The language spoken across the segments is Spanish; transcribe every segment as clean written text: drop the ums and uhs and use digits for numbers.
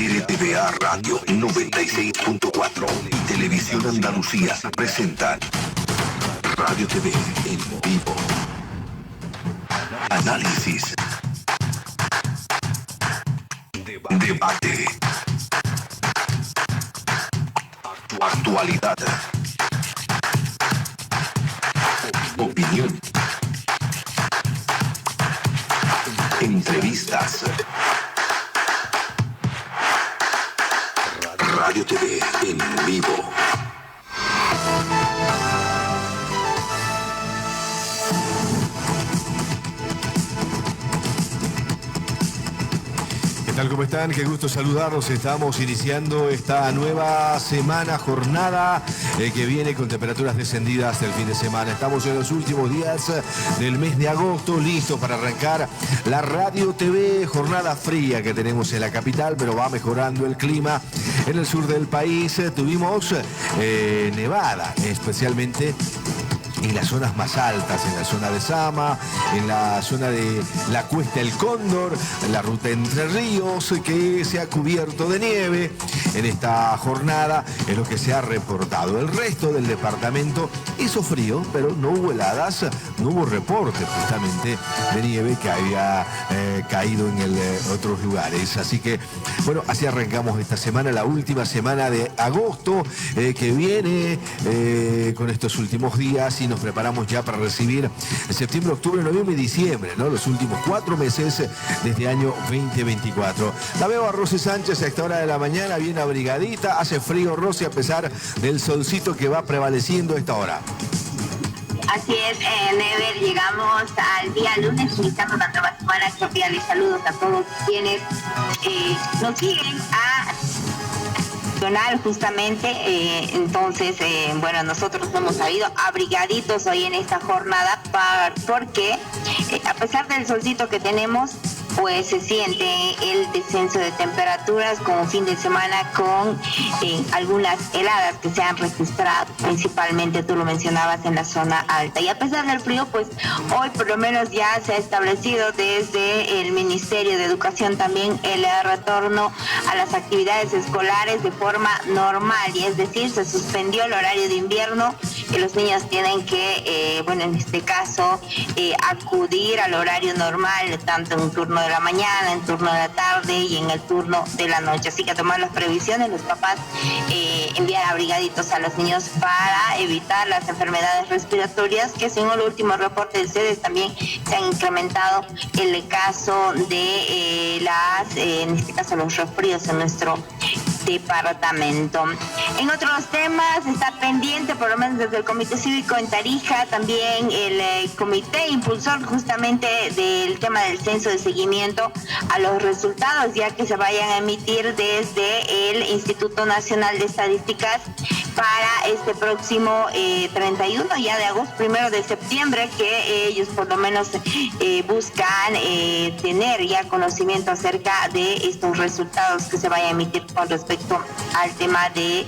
RTVA Radio 96.4 y Televisión Andalucía presentan Radio TV en vivo. Análisis. Debate. Actualidad. Opinión. Entrevistas. Radio TV en vivo. ¿Qué tal? ¿Cómo están? Qué gusto saludarlos. Estamos iniciando esta nueva semana, jornada que viene con temperaturas descendidas del fin de semana. Estamos en los últimos días del mes de agosto, listos para arrancar la Radio TV, jornada fría que tenemos en la capital, pero va mejorando el clima. En el sur del país tuvimos nevada, especialmente en las zonas más altas, en la zona de Sama, en la zona de la Cuesta El Cóndor, en la ruta Entre Ríos, que se ha cubierto de nieve en esta jornada, es lo que se ha reportado. El resto del departamento hizo frío, pero no hubo heladas, no hubo reporte justamente de nieve que había caído en otros lugares. Así que, bueno, así arrancamos esta semana, la última semana de agosto, que viene con estos últimos días, y nos preparamos ya para recibir septiembre, octubre, noviembre y diciembre, ¿no? Los últimos 4 meses de este año 2024. La veo a Rosy Sánchez a esta hora de la mañana, bien abrigadita. Hace frío, Rosy, a pesar del solcito que va prevaleciendo a esta hora. Así es, Never, llegamos al día lunes, iniciando una nueva semana. Cordiales saludos a todos quienes nos siguen justamente, entonces, bueno, nosotros hemos salido abrigaditos hoy en esta jornada porque a pesar del solcito que tenemos, pues se siente el descenso de temperaturas con fin de semana con algunas heladas que se han registrado, principalmente tú lo mencionabas en la zona alta. Y a pesar del frío, pues hoy por lo menos ya se ha establecido desde el Ministerio de Educación también el retorno a las actividades escolares de forma normal, y es decir, se suspendió el horario de invierno, que los niños tienen que, bueno, en este caso, acudir al horario normal, tanto en un turno de la mañana, en turno de la tarde y en el turno de la noche. Así que a tomar las previsiones, los papás enviar abrigaditos a los niños para evitar las enfermedades respiratorias, que según el último reporte del CEDES también se han incrementado el caso de en este caso los resfríos en nuestro departamento. En otros temas está pendiente, por lo menos desde el Comité Cívico en Tarija, también el comité impulsor justamente del tema del censo de seguimiento a los resultados, ya que se vayan a emitir desde el Instituto Nacional de Estadísticas para este próximo 31 ya de agosto, 1 de septiembre, que ellos por lo menos buscan tener ya conocimiento acerca de estos resultados que se vayan a emitir con respecto al tema de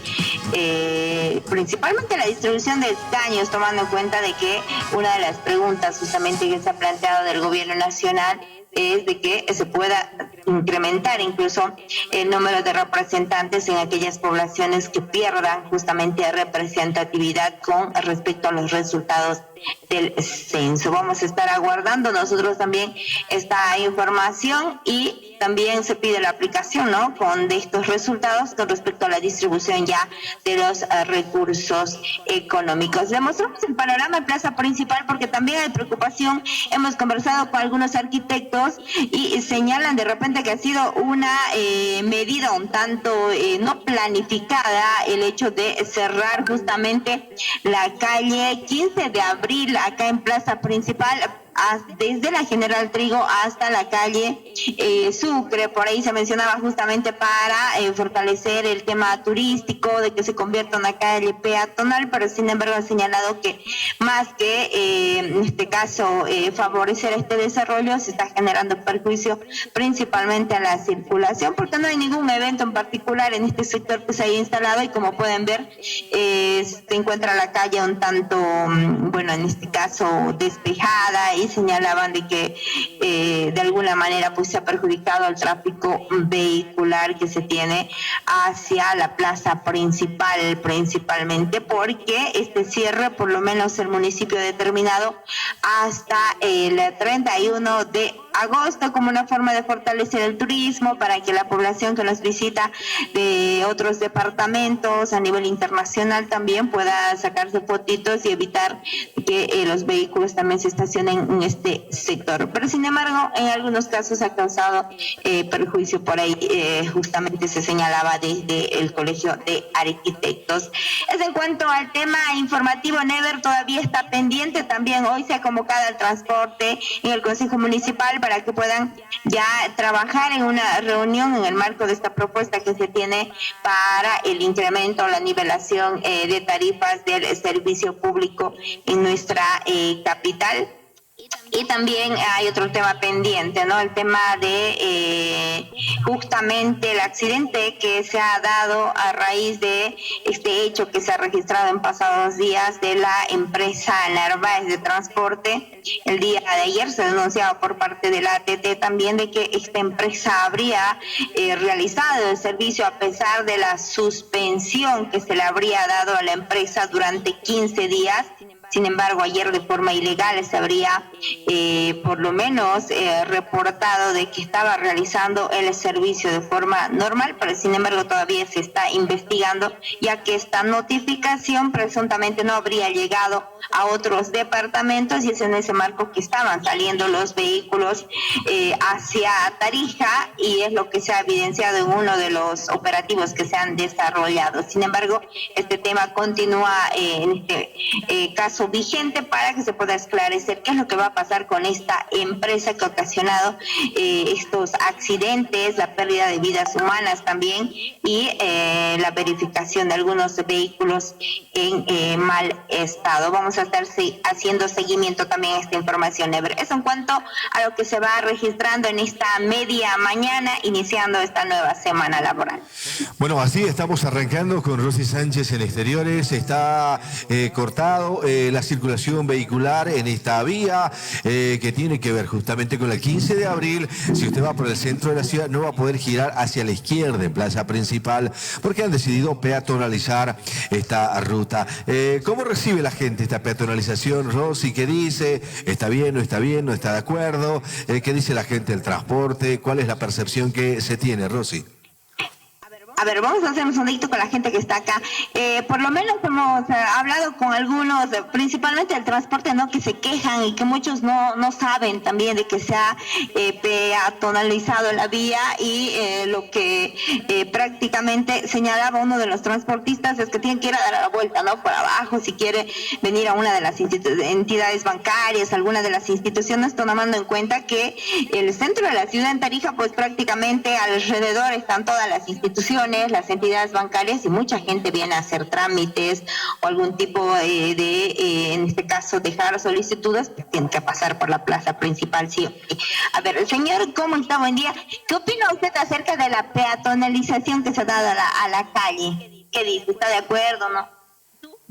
principalmente la distribución de escaños, tomando en cuenta de que una de las preguntas justamente que se ha planteado del gobierno nacional es de que se pueda incrementar incluso el número de representantes en aquellas poblaciones que pierdan justamente representatividad con respecto a los resultados del censo. Vamos a estar aguardando nosotros también esta información, y también se pide la aplicación, ¿no?, de estos resultados con respecto a la distribución ya de los recursos económicos. Le mostramos el panorama en Plaza Principal porque también hay preocupación. Hemos conversado con algunos arquitectos y señalan de repente que ha sido una medida un tanto no planificada el hecho de cerrar justamente la calle 15 de abril acá en Plaza Principal, desde la General Trigo hasta la calle Sucre. Por ahí se mencionaba justamente para fortalecer el tema turístico, de que se convierta en una calle peatonal, pero sin embargo ha señalado que más que en este caso favorecer este desarrollo, se está generando perjuicio principalmente a la circulación, porque no hay ningún evento en particular en este sector que se haya instalado, y como pueden ver se encuentra la calle un tanto, bueno, en este caso despejada, y señalaban de que de alguna manera pues se ha perjudicado el tráfico vehicular que se tiene hacia la plaza principal, principalmente porque este cierre, por lo menos el municipio ha determinado hasta el 31 de agosto como una forma de fortalecer el turismo para que la población que nos visita de otros departamentos a nivel internacional también pueda sacarse fotitos y evitar que los vehículos también se estacionen en este sector. Pero sin embargo, en algunos casos ha causado perjuicio por ahí, justamente se señalaba desde el Colegio de Arquitectos. Es en cuanto al tema informativo, Never todavía está pendiente, también hoy se ha convocado al transporte en el Consejo Municipal para que puedan ya trabajar en una reunión en el marco de esta propuesta que se tiene para el incremento o la nivelación de tarifas del servicio público en nuestra capital. Y también hay otro tema pendiente, ¿no? El tema de justamente el accidente que se ha dado a raíz de este hecho que se ha registrado en pasados días de la empresa Narváez de transporte. El día de ayer se denunciaba por parte de la ATT también de que esta empresa habría realizado el servicio a pesar de la suspensión que se le habría dado a la empresa durante 15 días. Sin embargo, ayer de forma ilegal se habría por lo menos reportado de que estaba realizando el servicio de forma normal, pero sin embargo todavía se está investigando, ya que esta notificación presuntamente no habría llegado a otros departamentos y es en ese marco que estaban saliendo los vehículos hacia Tarija y es lo que se ha evidenciado en uno de los operativos que se han desarrollado. Sin embargo, este tema continúa en este caso vigente para que se pueda esclarecer qué es lo que va a pasar con esta empresa que ha ocasionado estos accidentes, la pérdida de vidas humanas también y la verificación de algunos vehículos en mal estado. Vamos a estar haciendo seguimiento también a esta información, Ever. Eso en cuanto a lo que se va registrando en esta media mañana, iniciando esta nueva semana laboral. Bueno, así estamos arrancando con Rosy Sánchez en exteriores. Está cortado la circulación vehicular en esta vía que tiene que ver justamente con el 15 de abril. Si usted va por el centro de la ciudad, no va a poder girar hacia la izquierda en Plaza Principal porque han decidido peatonalizar esta ruta. ¿Cómo recibe la gente esta peatonalización, Rosy? ¿Qué dice? ¿Está bien, no está bien, no está de acuerdo? ¿Qué dice la gente del transporte? ¿Cuál es la percepción que se tiene, Rosy? A ver, vamos a hacer un sondito con la gente que está acá. Por lo menos hemos hablado con algunos, principalmente del transporte, ¿no? Que se quejan y que muchos no saben también de que se ha peatonalizado la vía y lo que prácticamente señalaba uno de los transportistas es que tienen que ir a dar la vuelta, ¿no? Por abajo, si quiere venir a una de las entidades bancarias, alguna de las instituciones, tomando en cuenta que el centro de la ciudad en Tarija, pues prácticamente alrededor están todas las instituciones, las entidades bancarias y mucha gente viene a hacer trámites o algún tipo en este caso dejar solicitudes, tienen que pasar por la plaza principal, sí. A ver, señor, ¿cómo está? Buen día. ¿Qué opina usted acerca de la peatonalización que se ha dado a la calle? ¿Qué dice? ¿Está de acuerdo o no?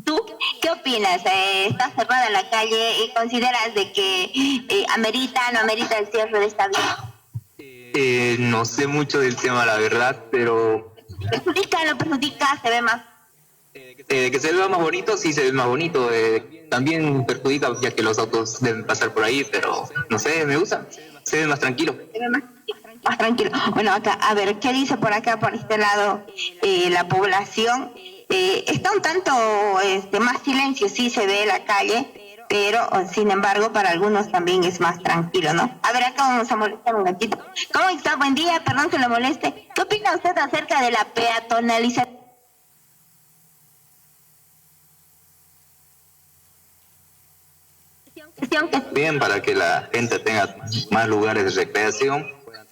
¿Tú qué opinas? ¿Está cerrada la calle y consideras de que amerita, no amerita el cierre de esta vía? No sé mucho del tema, la verdad, pero ¿Lo perjudica? ¿Se ve más? que se vea más bonito, sí se ve más bonito. También perjudica ya que los autos deben pasar por ahí, pero no sé, me gusta. Se ve más tranquilo. Se ve más tranquilo. Bueno, acá, a ver, ¿qué dice por acá, por este lado, la población? Está un tanto más silencio, sí se ve la calle, pero sin embargo para algunos también es más tranquilo, ¿no? A ver, acá vamos a molestar un ratito. ¿Cómo está? Buen día, perdón que lo moleste. ¿Qué opina usted acerca de la peatonalización? Bien, para que la gente tenga más lugares de recreación,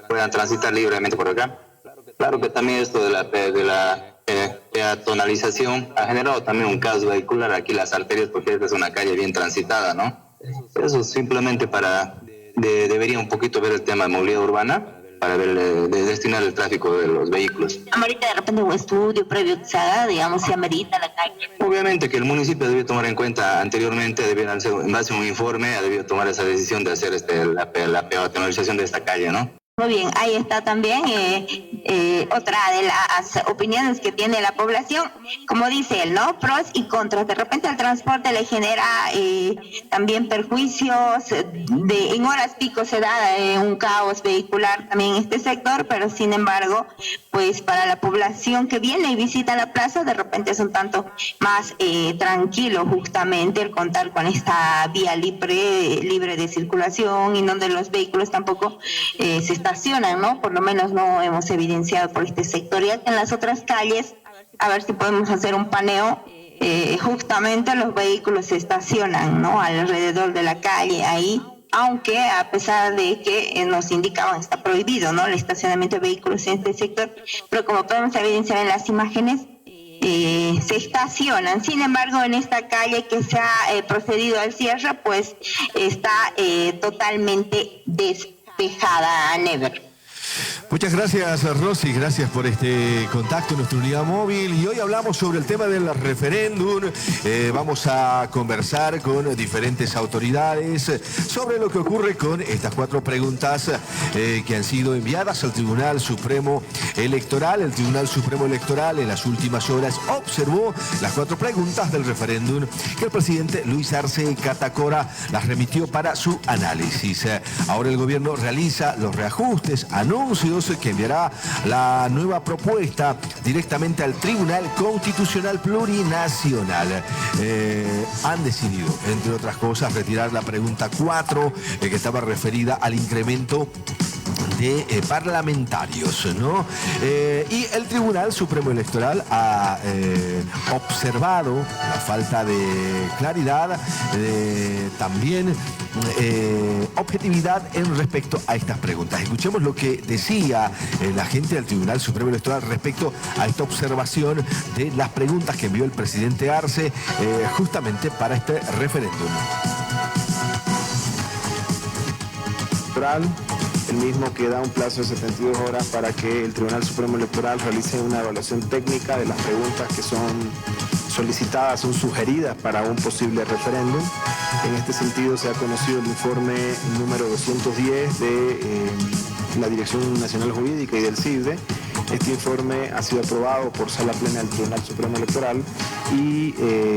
puedan transitar libremente por acá. Claro que también esto de la peatonalización ha generado también un caos vehicular aquí las arterias, porque esta es una calle bien transitada, ¿no? Eso simplemente debería un poquito ver el tema de movilidad urbana, destinar el tráfico de los vehículos. Ahorita de repente un estudio previo que se haga, digamos, si amerita la calle. Obviamente que el municipio debió tomar en cuenta anteriormente, debieron hacer, en base a un informe, debió tomar esa decisión de hacer la peatonalización de esta calle, ¿no? Muy bien, ahí está también otra de las opiniones que tiene la población, como dice él, ¿no? Pros y contras. De repente al transporte le genera también perjuicios, en horas pico se da un caos vehicular también en este sector, pero sin embargo, pues para la población que viene y visita la plaza, de repente es un tanto más tranquilo justamente el contar con esta vía libre de circulación y donde los vehículos tampoco se estacionan, ¿no? Por lo menos no hemos evidenciado por este sector. Y en las otras calles, a ver si podemos hacer un paneo, justamente los vehículos se estacionan, ¿no? Alrededor de la calle, ahí, aunque a pesar de que nos indicaban está prohibido, ¿no? El estacionamiento de vehículos en este sector, pero como podemos evidenciar en las imágenes, se estacionan. Sin embargo, en esta calle que se ha procedido al cierre, pues está totalmente despejada, Never. Muchas gracias, Rosy, gracias por este contacto en nuestra unidad móvil. Y hoy hablamos sobre el tema del referéndum. Vamos a conversar con diferentes autoridades sobre lo que ocurre con estas 4 preguntas que han sido enviadas al Tribunal Supremo Electoral. El Tribunal Supremo Electoral en las últimas horas observó las 4 preguntas del referéndum que el presidente Luis Arce Catacora las remitió para su análisis. Ahora el gobierno realiza los reajustes, anuncios que enviará la nueva propuesta directamente al Tribunal Constitucional Plurinacional. Han decidido, entre otras cosas, retirar la pregunta 4 que estaba referida al incremento de parlamentarios, ¿no? Y el Tribunal Supremo Electoral ha observado la falta de claridad, también objetividad en respecto a estas preguntas. Escuchemos lo que decía la gente del Tribunal Supremo Electoral respecto a esta observación de las preguntas que envió el presidente Arce justamente para este referéndum. El mismo que da un plazo de 72 horas para que el Tribunal Supremo Electoral realice una evaluación técnica de las preguntas que son solicitadas, son sugeridas para un posible referéndum. En este sentido se ha conocido el informe número 210 de la Dirección Nacional Jurídica y del CISDE. Este informe ha sido aprobado por Sala Plena del Tribunal Supremo Electoral y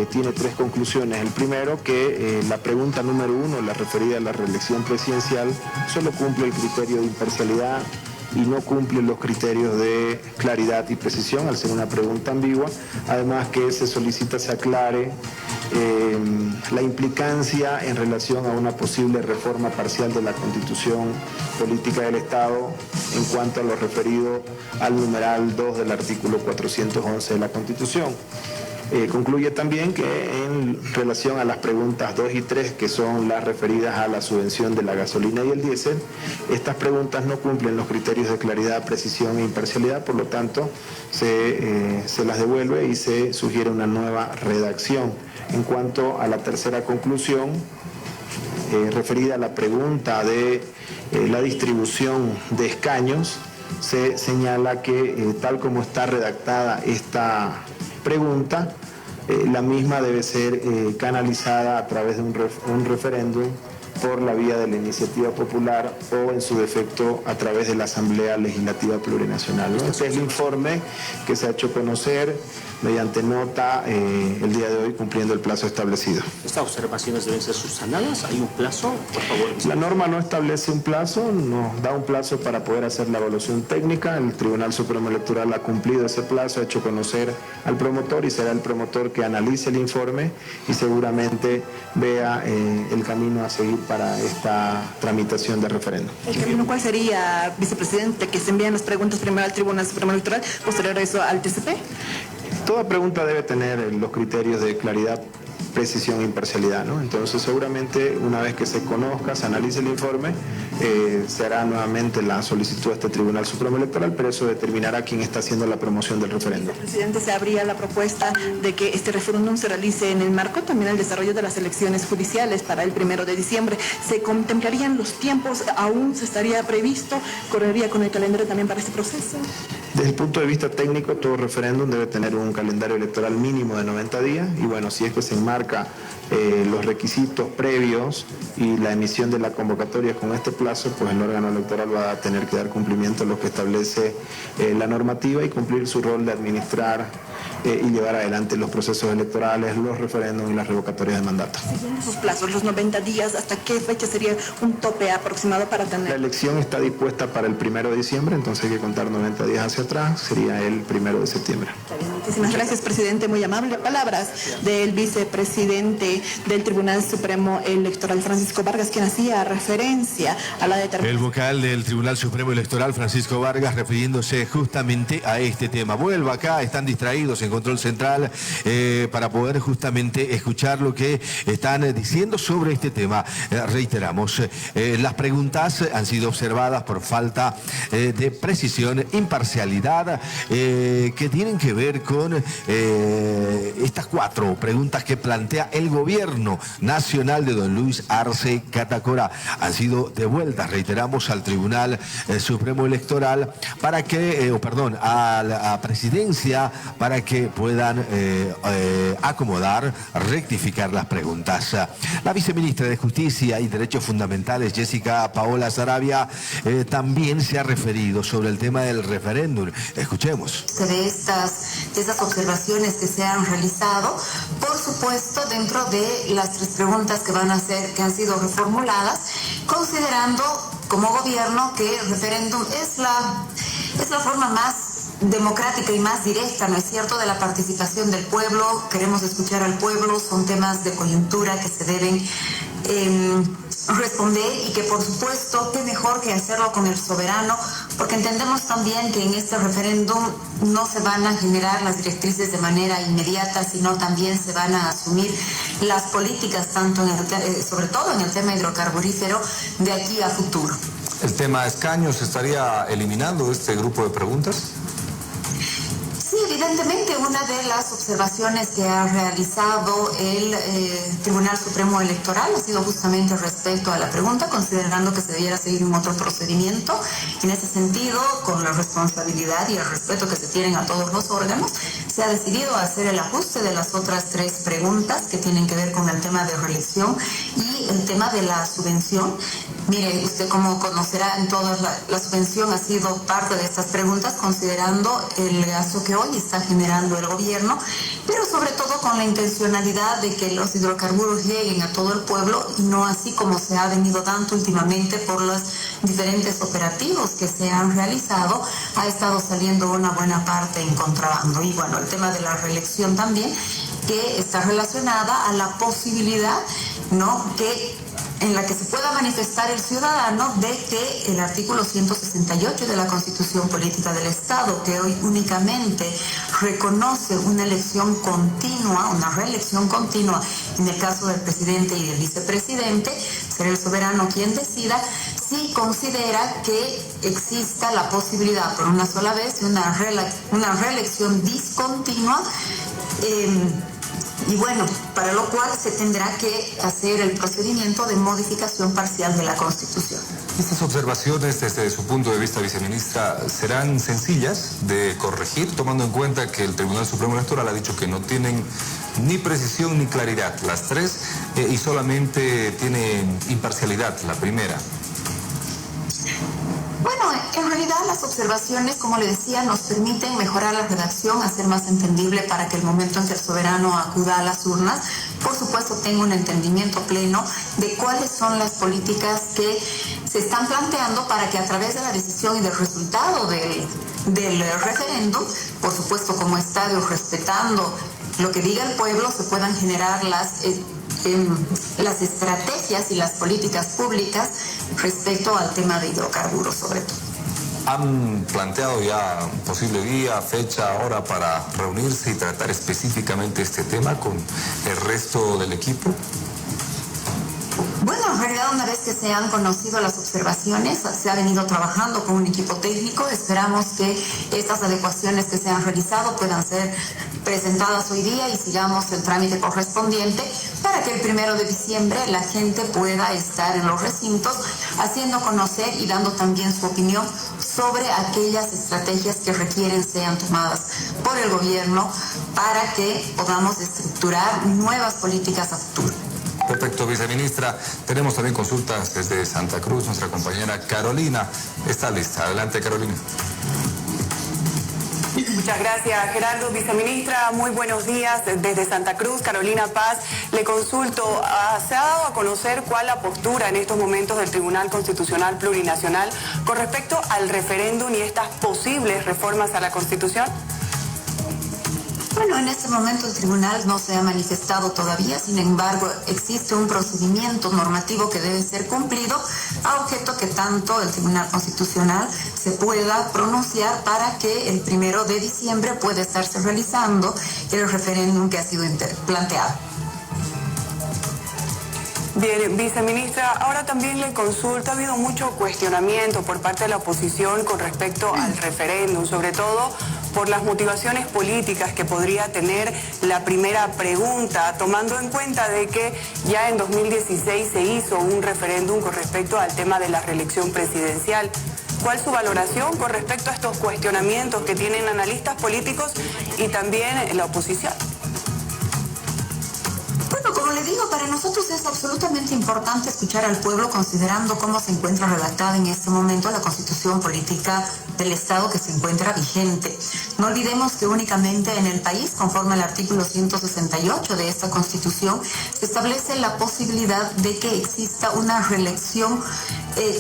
tiene 3 conclusiones. El primero, que la pregunta número 1, la referida a la reelección presidencial, solo cumple el criterio de imparcialidad y no cumple los criterios de claridad y precisión al ser una pregunta ambigua. Además que se solicita se aclare la implicancia en relación a una posible reforma parcial de la Constitución Política del Estado en cuanto a lo referido al numeral 2 del artículo 411 de la Constitución. Concluye también que en relación a las preguntas 2 y 3, que son las referidas a la subvención de la gasolina y el diésel, estas preguntas no cumplen los criterios de claridad, precisión e imparcialidad, por lo tanto se las devuelve y se sugiere una nueva redacción. En cuanto a la tercera conclusión, referida a la pregunta de la distribución de escaños, se señala que tal como está redactada esta pregunta, la misma debe ser canalizada a través de un referéndum por la vía de la iniciativa popular o en su defecto a través de la Asamblea Legislativa Plurinacional, ¿no? Este es el informe que se ha hecho conocer mediante nota el día de hoy, cumpliendo el plazo establecido. ¿Estas observaciones deben ser subsanadas? ¿Hay un plazo? Por favor. La norma no establece un plazo, nos da un plazo para poder hacer la evaluación técnica. El Tribunal Supremo Electoral ha cumplido ese plazo, ha hecho conocer al promotor y será el promotor que analice el informe y seguramente vea el camino a seguir para esta tramitación de referéndum. ¿El camino cuál sería, vicepresidente? ¿Que se envíen las preguntas primero al Tribunal Supremo Electoral, posterior a eso al TCP? Toda pregunta debe tener los criterios de claridad, precisión e imparcialidad, ¿no? Entonces seguramente una vez que se conozca, se analice el informe, se hará nuevamente la solicitud a este Tribunal Supremo Electoral, pero eso determinará quién está haciendo la promoción del referéndum. Presidente, se abría la propuesta de que este referéndum se realice en el marco también del desarrollo de las elecciones judiciales para el 1 de diciembre. ¿Se contemplarían los tiempos? ¿Aún se estaría previsto? ¿Correría con el calendario también para este proceso? Desde el punto de vista técnico, todo referéndum debe tener un calendario electoral mínimo de 90 días y bueno, si es que se enmarca los requisitos previos y la emisión de la convocatoria con este plazo, pues el órgano electoral va a tener que dar cumplimiento a lo que establece la normativa y cumplir su rol de administrar y llevar adelante los procesos electorales, los referéndums y las revocatorias de mandato. Siguiendo esos plazos, los 90 días, ¿hasta qué fecha sería un tope aproximado para tener? La elección está dispuesta para el 1 de diciembre, entonces hay que contar 90 días hacia atrás, sería el 1 de septiembre. Muchísimas gracias, presidente, muy amable. Palabras del vicepresidente del Tribunal Supremo Electoral, Francisco Vargas, quien hacía referencia a la determinación. El vocal del Tribunal Supremo Electoral, Francisco Vargas, refiriéndose justamente a este tema. Vuelva acá, están distraídos en Control Central para poder justamente escuchar lo que están diciendo sobre este tema. Reiteramos, las preguntas han sido observadas por falta de precisión, imparcialidad, que tienen que ver con estas 4 preguntas que plantea el gobierno nacional de don Luis Arce Catacora. Han sido devueltas, reiteramos, al Tribunal Supremo Electoral para que, a la presidencia, para que puedan acomodar, rectificar las preguntas. La viceministra de Justicia y Derechos Fundamentales, Jessica Paola Saravia, también se ha referido sobre el tema del referéndum. Escuchemos. De estas observaciones que se han realizado, por supuesto, dentro de las 3 preguntas que han sido reformuladas, considerando como gobierno que el referéndum es la forma más democrática y más directa, ¿no es cierto?, de la participación del pueblo. Queremos escuchar al pueblo, son temas de coyuntura que se deben responder y que por supuesto qué mejor que hacerlo con el soberano, porque entendemos también que en este referéndum no se van a generar las directrices de manera inmediata, sino también se van a asumir las políticas, tanto sobre todo en el tema hidrocarburífero, de aquí a futuro. ¿El tema escaños se estaría eliminando de este grupo de preguntas? Sí, evidentemente una de las observaciones que ha realizado el Tribunal Supremo Electoral ha sido justamente respecto a la pregunta, considerando que se debiera seguir un otro procedimiento. En ese sentido, con la responsabilidad y el respeto que se tienen a todos los órganos, se ha decidido hacer el ajuste de las otras 3 preguntas que tienen que ver con el tema de reelección y el tema de la subvención. Mire, usted como conocerá, en todas la subvención ha sido parte de estas preguntas, considerando el gasto que hoy está generando el gobierno, pero sobre todo con la intencionalidad de que los hidrocarburos lleguen a todo el pueblo y no así como se ha venido dando últimamente por los diferentes operativos que se han realizado, ha estado saliendo una buena parte en contrabando. Y bueno, el tema de la reelección también, que está relacionada a la posibilidad, ¿no?, en la que se pueda manifestar el ciudadano de que el artículo 168 de la Constitución Política del Estado, que hoy únicamente reconoce una elección continua, una reelección continua en el caso del presidente y del vicepresidente, será el soberano quien decida si considera que exista la posibilidad por una sola vez de una reelección discontinua. Y bueno, para lo cual se tendrá que hacer el procedimiento de modificación parcial de la Constitución. Estas observaciones, desde su punto de vista, viceministra, ¿serán sencillas de corregir, tomando en cuenta que el Tribunal Supremo Electoral ha dicho que no tienen ni precisión ni claridad las 3 y solamente tienen imparcialidad la primera? Bueno, en realidad las observaciones, como le decía, nos permiten mejorar la redacción, hacer más entendible para que el momento en que el soberano acuda a las urnas, por supuesto tenga un entendimiento pleno de cuáles son las políticas que se están planteando para que a través de la decisión y del resultado del referéndum, por supuesto como estadio respetando lo que diga el pueblo, se puedan generar las estrategias y las políticas públicas respecto al tema de hidrocarburos sobre todo. ¿Han planteado ya un posible día, fecha, hora para reunirse y tratar específicamente este tema con el resto del equipo? Bueno, en realidad una vez que se han conocido las observaciones, se ha venido trabajando con un equipo técnico. Esperamos que estas adecuaciones que se han realizado puedan ser presentadas hoy día y sigamos el trámite correspondiente para que el 1 de diciembre la gente pueda estar en los recintos haciendo conocer y dando también su opinión sobre aquellas estrategias que requieren sean tomadas por el gobierno para que podamos estructurar nuevas políticas a futuro. Perfecto, viceministra. Tenemos también consultas desde Santa Cruz. Nuestra compañera Carolina está lista. Adelante, Carolina. Muchas gracias, Gerardo. Viceministra, muy buenos días. Desde Santa Cruz, Carolina Paz, le consulto, ¿se ha dado a conocer cuál la postura en estos momentos del Tribunal Constitucional Plurinacional con respecto al referéndum y estas posibles reformas a la Constitución? Bueno, en este momento el tribunal no se ha manifestado todavía, sin embargo, existe un procedimiento normativo que debe ser cumplido a objeto que tanto el Tribunal Constitucional se pueda pronunciar para que el 1 de diciembre pueda estarse realizando el referéndum que ha sido planteado. Bien, viceministra, ahora también le consulto, ha habido mucho cuestionamiento por parte de la oposición con respecto al referéndum, sobre todo por las motivaciones políticas que podría tener la primera pregunta, tomando en cuenta de que ya en 2016 se hizo un referéndum con respecto al tema de la reelección presidencial. ¿Cuál es su valoración con respecto a estos cuestionamientos que tienen analistas políticos y también la oposición? Bueno, como le digo, para nosotros es absolutamente importante escuchar al pueblo considerando cómo se encuentra redactada en este momento la Constitución Política del Estado que se encuentra vigente. No olvidemos que únicamente en el país, conforme al artículo 168 de esta Constitución, se establece la posibilidad de que exista una reelección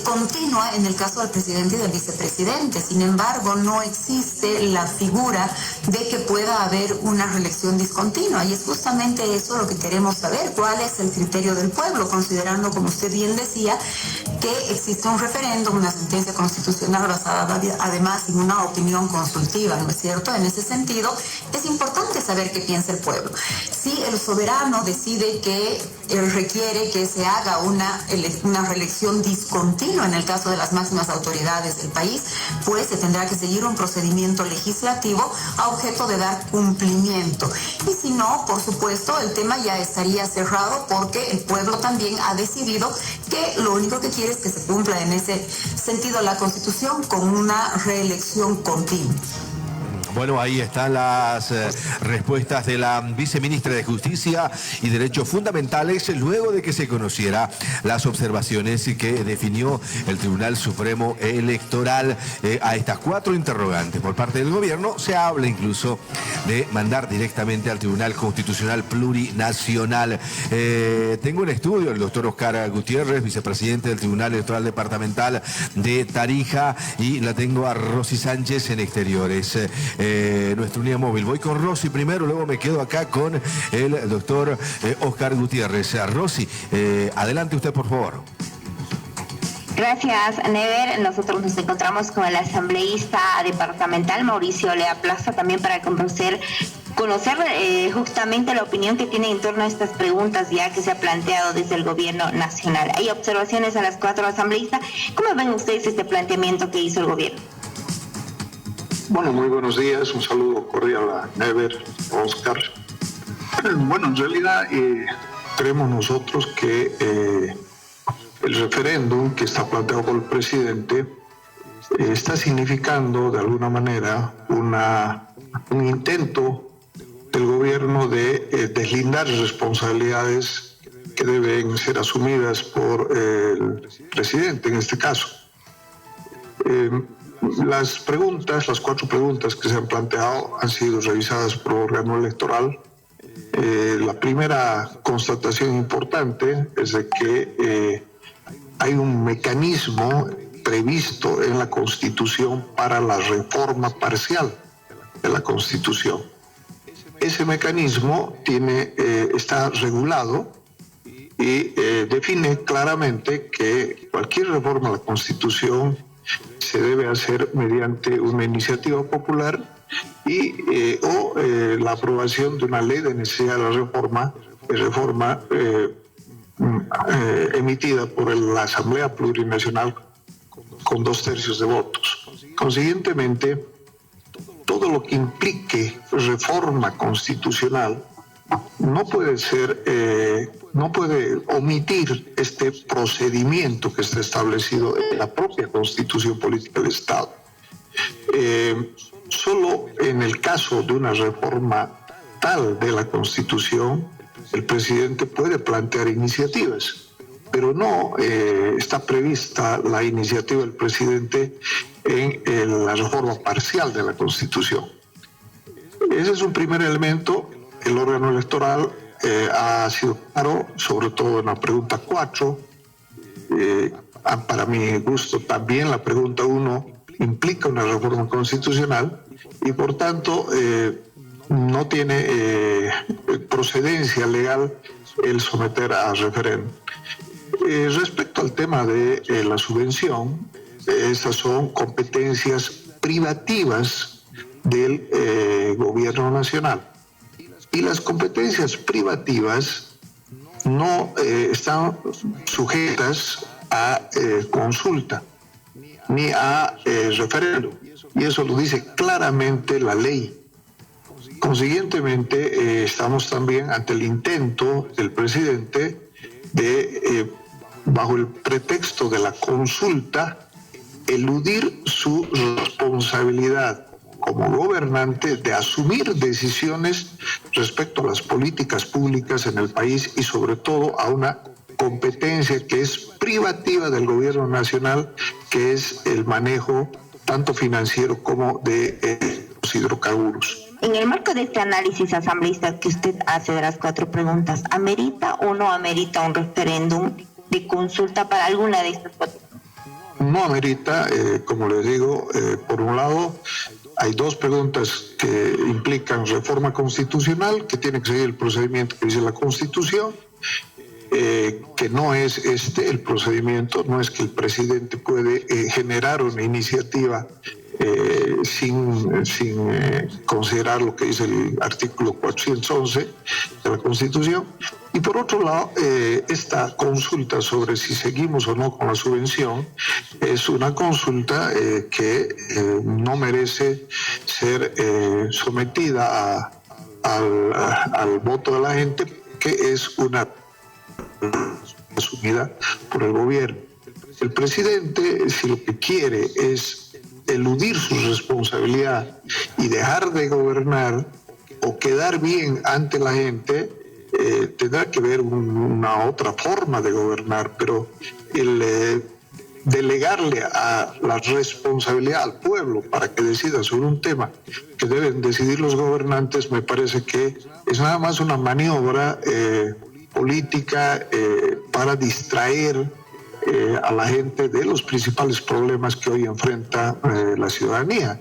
continua en el caso del presidente y del vicepresidente. Sin embargo, no existe la figura de que pueda haber una reelección discontinua y es justamente eso lo que queremos saber, cuál es el criterio del pueblo, considerando, como usted bien decía, que existe un referéndum, una sentencia constitucional basada además en una opinión consultiva, ¿no es cierto? En ese sentido, es importante saber qué piensa el pueblo. Si el soberano decide que requiere que se haga una reelección discontinua en el caso de las máximas autoridades del país, pues se tendrá que seguir un procedimiento legislativo a objeto de dar cumplimiento. Y si no, por supuesto, el tema ya estaría cerrado porque el pueblo también ha decidido que lo único que quiere es que se cumpla en ese sentido la Constitución con una reelección continua. Bueno, ahí están las respuestas de la viceministra de Justicia y Derechos Fundamentales luego de que se conociera las observaciones que definió el Tribunal Supremo Electoral a estas 4 interrogantes por parte del gobierno. Se habla incluso de mandar directamente al Tribunal Constitucional Plurinacional. Tengo un estudio, el doctor Oscar Gutiérrez, vicepresidente del Tribunal Electoral Departamental de Tarija, y la tengo a Rosy Sánchez en Exteriores. Nuestra unidad móvil. Voy con Rosy primero, luego me quedo acá con el doctor Oscar Gutiérrez. Rosy, adelante usted, por favor. Gracias, Never. Nosotros nos encontramos con el asambleísta departamental Mauricio Lea Plaza también para conocer justamente la opinión que tiene en torno a estas preguntas ya que se ha planteado desde el gobierno nacional. Hay observaciones a las 4 asambleístas. ¿Cómo ven ustedes este planteamiento que hizo el gobierno? Bueno, muy buenos días, un saludo cordial a Never, a Oscar. Bueno, en realidad creemos nosotros que el referéndum que está planteado por el presidente está significando de alguna manera un intento del gobierno de deslindar responsabilidades que deben ser asumidas por el presidente en este caso. Las 4 preguntas que se han planteado han sido revisadas por el órgano electoral. La primera constatación importante es de que hay un mecanismo previsto en la Constitución para la reforma parcial de la Constitución. Ese mecanismo está regulado y define claramente que cualquier reforma a la Constitución se debe hacer mediante una iniciativa popular o la aprobación de una ley de necesidad de reforma emitida por la Asamblea Plurinacional con 2/3 de votos. Consiguientemente, todo lo que implique reforma constitucional no puede omitir este procedimiento que está establecido en la propia Constitución Política del Estado. Solo en el caso de una reforma tal de la Constitución, el presidente puede plantear iniciativas, pero no está prevista la iniciativa del presidente en la reforma parcial de la Constitución. Ese es un primer elemento. El órgano electoral ha sido claro, sobre todo en la pregunta 4. Para mi gusto también la pregunta 1 implica una reforma constitucional y por tanto no tiene procedencia legal el someter a referéndum. Respecto al tema de la subvención, esas son competencias privativas del gobierno nacional. Y las competencias privativas no están sujetas a consulta ni a referéndum. Y eso lo dice claramente la ley. Consiguientemente, estamos también ante el intento del presidente de, bajo el pretexto de la consulta, eludir su responsabilidad como gobernante de asumir decisiones respecto a las políticas públicas en el país y sobre todo a una competencia que es privativa del gobierno nacional, que es el manejo tanto financiero como de los hidrocarburos. En el marco de este análisis asambleísta que usted hace de las 4 preguntas, ¿amerita o no amerita un referéndum de consulta para alguna de estas 4? No amerita, como les digo, por un lado, hay 2 preguntas que implican reforma constitucional, que tiene que seguir el procedimiento que dice la Constitución, que no es el procedimiento, no es que el presidente puede generar una iniciativa sin considerar lo que dice el artículo 411 de la Constitución. Y por otro lado, esta consulta sobre si seguimos o no con la subvención es una consulta que no merece ser sometida al voto de la gente, que es una asumida por el gobierno. El presidente, si lo que quiere es eludir su responsabilidad y dejar de gobernar o quedar bien ante la gente, tendrá que ver una otra forma de gobernar, pero el delegarle a la responsabilidad al pueblo para que decida sobre un tema que deben decidir los gobernantes, me parece que es nada más una maniobra política para distraer a la gente de los principales problemas que hoy enfrenta la ciudadanía.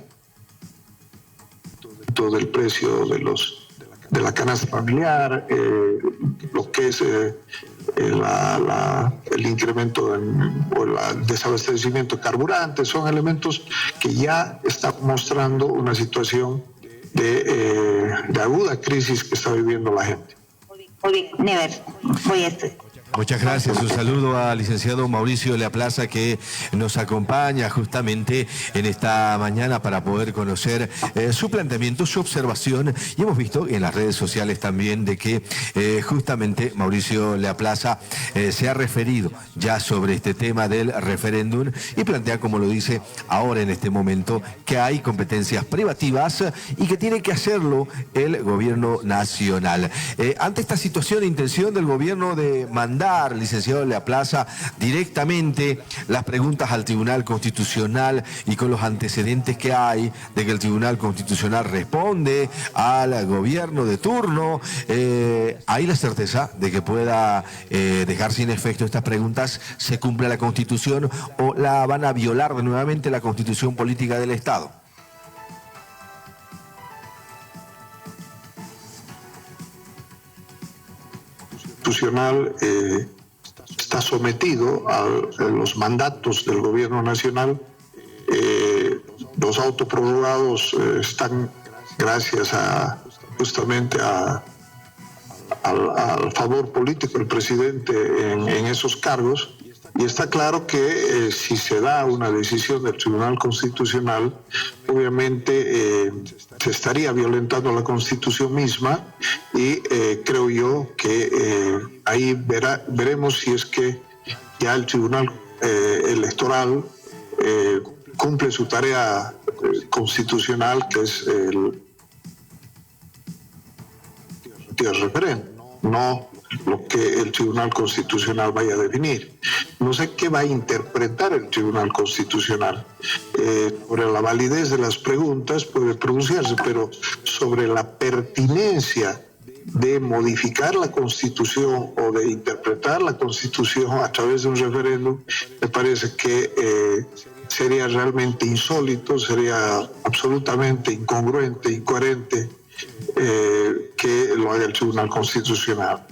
Todo el precio de la canasta familiar, lo que es el incremento o el desabastecimiento de carburantes, son elementos que ya están mostrando una situación de aguda crisis que está viviendo la gente. Muy bien, Never, voy a esto. Muchas gracias. Un saludo al licenciado Mauricio Lea Plaza, que nos acompaña justamente en esta mañana para poder conocer su planteamiento, su observación. Y hemos visto en las redes sociales también de que justamente Mauricio Lea Plaza se ha referido ya sobre este tema del referéndum y plantea, como lo dice ahora en este momento, que hay competencias privativas y que tiene que hacerlo el gobierno nacional. Ante esta situación de intención del gobierno de mandar, licenciado Lea Plaza, directamente las preguntas al Tribunal Constitucional y con los antecedentes que hay de que el Tribunal Constitucional responde al gobierno de turno, ¿hay la certeza de que pueda dejar sin efecto estas preguntas, se cumple la Constitución o la van a violar nuevamente la Constitución Política del Estado? Constitucional está sometido a los mandatos del gobierno nacional los autoprorrogados están gracias justamente al favor político del presidente en esos cargos, y está claro que si se da una decisión del Tribunal Constitucional, obviamente se estaría violentando la Constitución misma, y creo yo que ahí veremos si es que ya el Tribunal Electoral cumple su tarea constitucional, que es el referéndum, no lo que el Tribunal Constitucional vaya a definir. No sé qué va a interpretar el Tribunal Constitucional. Sobre la validez de las preguntas puede pronunciarse, pero sobre la pertinencia de modificar la Constitución o de interpretar la Constitución a través de un referéndum, me parece que sería realmente insólito, sería absolutamente incongruente, incoherente que lo haga el Tribunal Constitucional.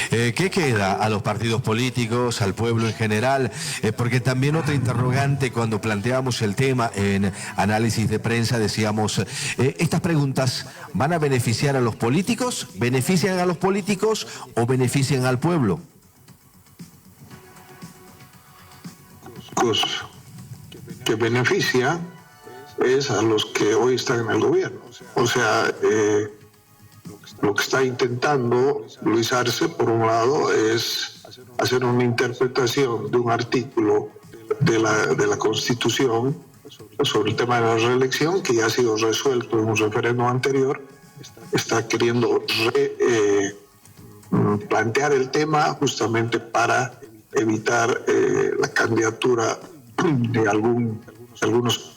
¿Qué queda a los partidos políticos, al pueblo en general? Porque también otra interrogante, cuando planteamos el tema en análisis de prensa, decíamos, ¿estas preguntas van a beneficiar a los políticos? ¿Benefician a los políticos o benefician al pueblo? Que beneficia es a los que hoy están en el gobierno. O sea, lo que está intentando Luis Arce, por un lado, es hacer una interpretación de un artículo de la Constitución sobre el tema de la reelección, que ya ha sido resuelto en un referéndum anterior. Está queriendo plantear el tema justamente para evitar la candidatura de algunos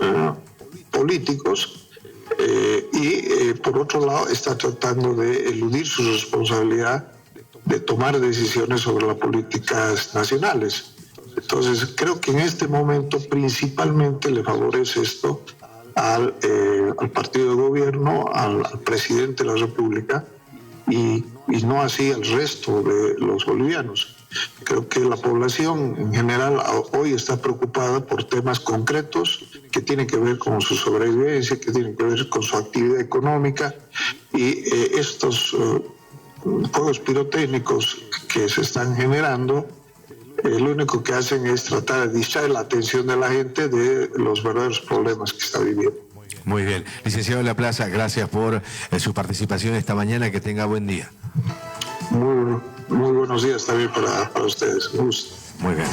políticos, y por otro lado está tratando de eludir su responsabilidad de tomar decisiones sobre las políticas nacionales. Entonces creo que en este momento principalmente le favorece esto al partido de gobierno, al presidente de la República, y no así al resto de los bolivianos. Creo que la población en general hoy está preocupada por temas concretos que tienen que ver con su sobrevivencia, que tienen que ver con su actividad económica, y estos juegos pirotécnicos que se están generando, lo único que hacen es tratar de distraer la atención de la gente de los verdaderos problemas que está viviendo. Muy bien. Licenciado Laplaza, gracias por su participación esta mañana. Que tenga buen día. Muy buenos días también para ustedes. Un gusto. Muy bien.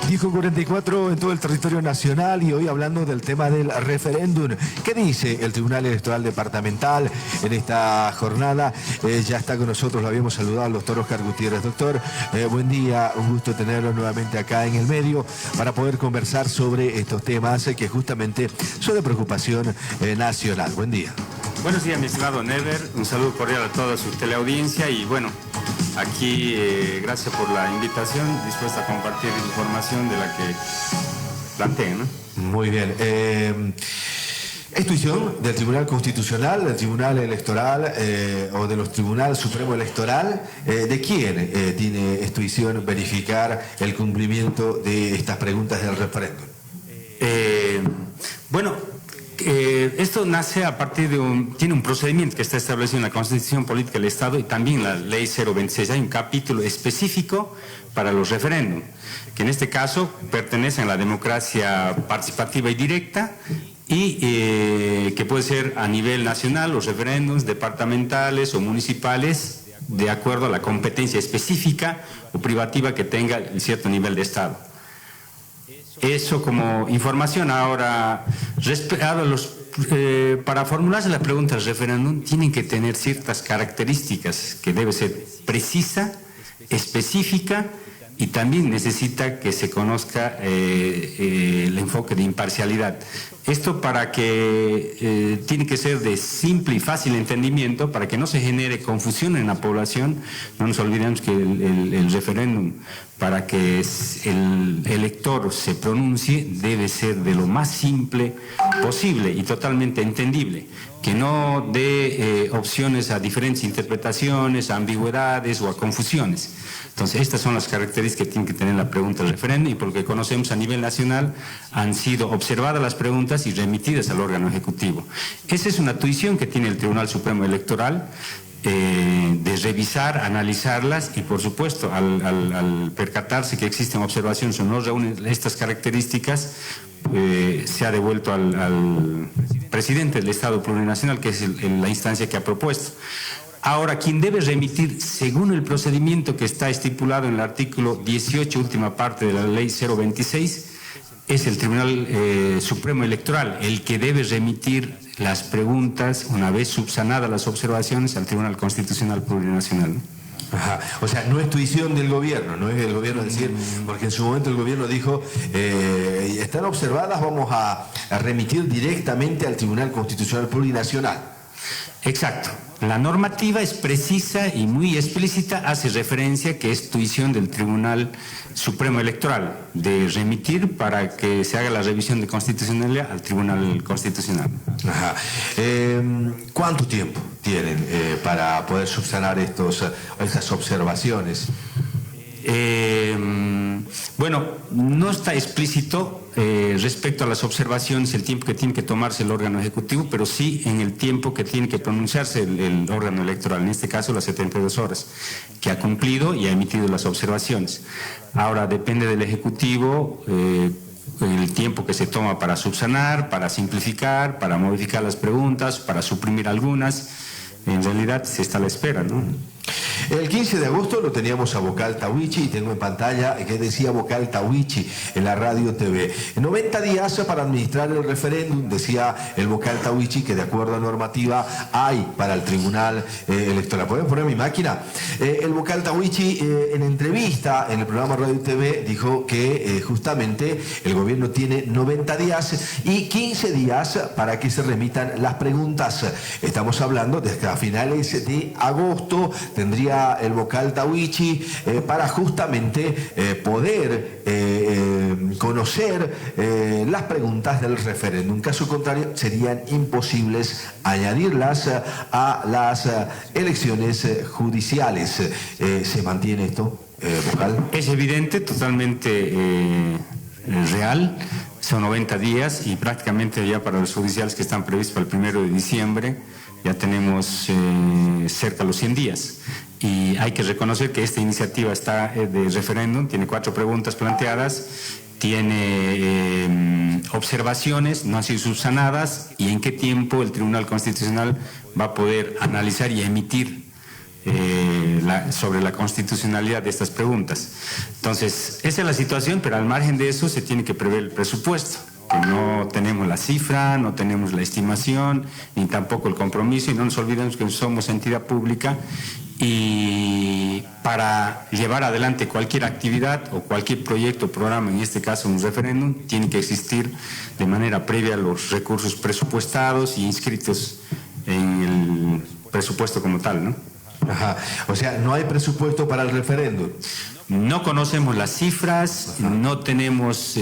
10:44 en todo el territorio nacional, y hoy hablando del tema del referéndum. ¿Qué dice el Tribunal Electoral Departamental en esta jornada? Ya está con nosotros, lo habíamos saludado al doctor Oscar Gutiérrez. Doctor, buen día, un gusto tenerlo nuevamente acá en el medio para poder conversar sobre estos temas que justamente son de preocupación nacional. Buen día. Buenos días, mi estimado Never. Un saludo cordial a toda su teleaudiencia, y bueno, aquí gracias por la invitación, dispuesta a compartir información de la que planteen, ¿no? Muy bien. ¿Es tuición del Tribunal Constitucional, del Tribunal Electoral o de los Tribunal Supremo Electoral? ¿De quién tiene tuición verificar el cumplimiento de estas preguntas del referéndum? Esto nace a partir tiene un procedimiento que está establecido en la Constitución Política del Estado y también la Ley 026. Hay un capítulo específico para los referéndums, que en este caso pertenecen a la democracia participativa y directa, y que puede ser a nivel nacional, los referéndums departamentales o municipales, de acuerdo a la competencia específica o privativa que tenga el cierto nivel de Estado. Eso como información. Ahora, para formularse la pregunta del referéndum tienen que tener ciertas características, que debe ser precisa, específica, y también necesita que se conozca el enfoque de imparcialidad. Esto para que tiene que ser de simple y fácil entendimiento, para que no se genere confusión en la población. No nos olvidemos que el referéndum, para que el elector se pronuncie, debe ser de lo más simple posible y totalmente entendible, que no dé opciones a diferentes interpretaciones, a ambigüedades o a confusiones. Entonces, estas son las características que tiene que tener la pregunta del referéndum, y por lo que conocemos a nivel nacional han sido observadas las preguntas y remitidas al órgano ejecutivo. Esa es una tuición que tiene el Tribunal Supremo Electoral, de revisar, analizarlas, y por supuesto al percatarse que existen observaciones o no reúnen estas características, se ha devuelto al presidente del Estado Plurinacional, que es la instancia que ha propuesto. Ahora, quien debe remitir según el procedimiento que está estipulado en el artículo 18, última parte de la ley 026, es el Tribunal Supremo Electoral, el que debe remitir las preguntas, una vez subsanadas las observaciones, al Tribunal Constitucional Plurinacional. Ajá. O sea, no es tuición del gobierno, no es el gobierno decir, porque en su momento el gobierno dijo, están observadas, vamos a remitir directamente al Tribunal Constitucional Plurinacional. Exacto. La normativa es precisa y muy explícita, hace referencia que es tuición del Tribunal Supremo Electoral, de remitir para que se haga la revisión de constitucionalidad al Tribunal Constitucional. Ajá. ¿Cuánto tiempo tienen para poder subsanar estas observaciones? Bueno, no está explícito respecto a las observaciones el tiempo que tiene que tomarse el órgano ejecutivo, pero sí en el tiempo que tiene que pronunciarse el órgano electoral, en este caso las 72 horas, que ha cumplido y ha emitido las observaciones. Ahora depende del ejecutivo el tiempo que se toma para subsanar, para simplificar, para modificar las preguntas, para suprimir algunas. En realidad se está a la espera, ¿no? El 15 de agosto lo teníamos a Vocal Tahuichi, y tengo en pantalla que decía Vocal Tahuichi en la radio TV. 90 días para administrar el referéndum, decía el Vocal Tahuichi, que de acuerdo a normativa hay para el Tribunal Electoral. ¿Pueden poner mi máquina? El Vocal Tahuichi en entrevista en el programa Radio TV dijo que justamente el gobierno tiene 90 días y 15 días para que se remitan las preguntas. Estamos hablando de a finales de agosto tendría el Vocal Tahuichi para justamente poder conocer las preguntas del referéndum. En caso contrario, serían imposibles añadirlas a las elecciones judiciales. ¿Se mantiene esto, Vocal? Es evidente, totalmente real. Son 90 días y prácticamente ya para los judiciales que están previstos para el 1 de diciembre ya tenemos cerca de los 100 días. Y hay que reconocer que esta iniciativa está de referéndum, tiene 4 preguntas planteadas, tiene observaciones, no han sido subsanadas, y en qué tiempo el Tribunal Constitucional va a poder analizar y emitir sobre la constitucionalidad de estas preguntas. Entonces, esa es la situación, pero al margen de eso se tiene que prever el presupuesto. Que no tenemos la cifra, no tenemos la estimación, ni tampoco el compromiso, y no nos olvidemos que somos entidad pública, y para llevar adelante cualquier actividad o cualquier proyecto o programa, en este caso un referéndum, tiene que existir de manera previa los recursos presupuestados y inscritos en el presupuesto como tal, ¿no? Ajá. O sea, no hay presupuesto para el referéndum. No conocemos las cifras, no tenemos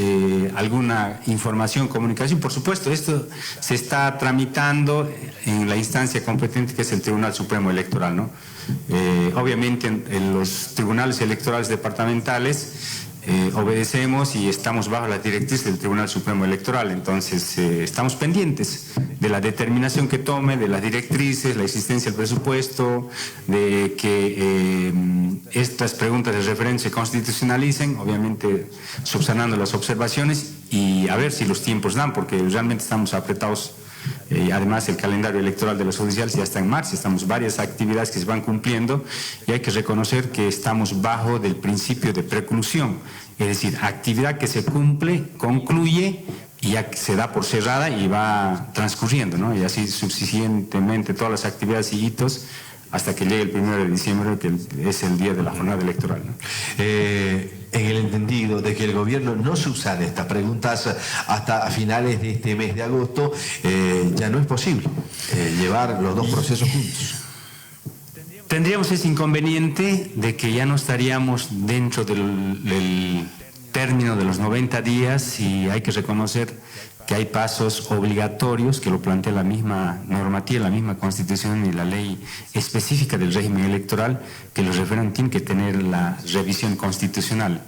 alguna información, comunicación. Por supuesto, esto se está tramitando en la instancia competente, que es el Tribunal Supremo Electoral, ¿no? Obviamente en los tribunales electorales departamentales obedecemos y estamos bajo la directriz del Tribunal Supremo Electoral. Entonces estamos pendientes de la determinación que tome, de las directrices, la existencia del presupuesto, de que estas preguntas de referencia se constitucionalicen, obviamente subsanando las observaciones, y a ver si los tiempos dan, porque realmente estamos apretados. Además, el calendario electoral de los judiciales ya está en marcha, estamos varias actividades que se van cumpliendo, y hay que reconocer que estamos bajo del principio de preclusión, es decir, actividad que se cumple, concluye y ya se da por cerrada y va transcurriendo, ¿no? Y así subsiguientemente todas las actividades y hitos hasta que llegue el 1 de diciembre, que es el día de la jornada electoral, ¿no? en el entendido de que el gobierno no subsane estas preguntas hasta finales de este mes de agosto, ya no es posible llevar los dos procesos juntos. Tendríamos ese inconveniente de que ya no estaríamos dentro del término de los 90 días y hay que reconocer que hay pasos obligatorios que lo plantea la misma normativa, la misma Constitución y la ley específica del régimen electoral, que los referendos tienen que tener la revisión constitucional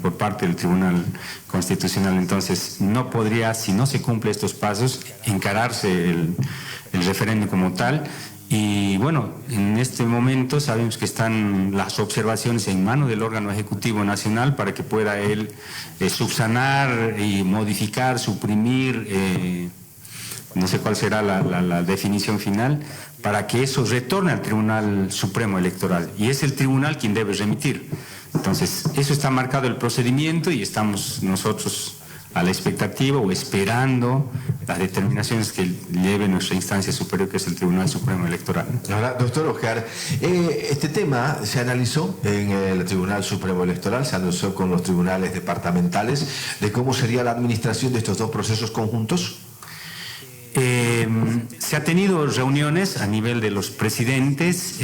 por parte del Tribunal Constitucional. Entonces, no podría, si no se cumplen estos pasos, encararse el referéndum como tal. Y bueno, en este momento sabemos que están las observaciones en manos del órgano ejecutivo nacional para que pueda él subsanar y modificar, suprimir, no sé cuál será la definición final, para que eso retorne al Tribunal Supremo Electoral. Y es el tribunal quien debe remitir. Entonces, eso está marcado el procedimiento y estamos nosotros a la expectativa o esperando las determinaciones que lleve nuestra instancia superior, que es el Tribunal Supremo Electoral. Ahora, doctor Oscar, este tema se analizó en el Tribunal Supremo Electoral, se analizó con los tribunales departamentales, de cómo sería la administración de estos dos procesos conjuntos. Se ha tenido reuniones a nivel de los presidentes,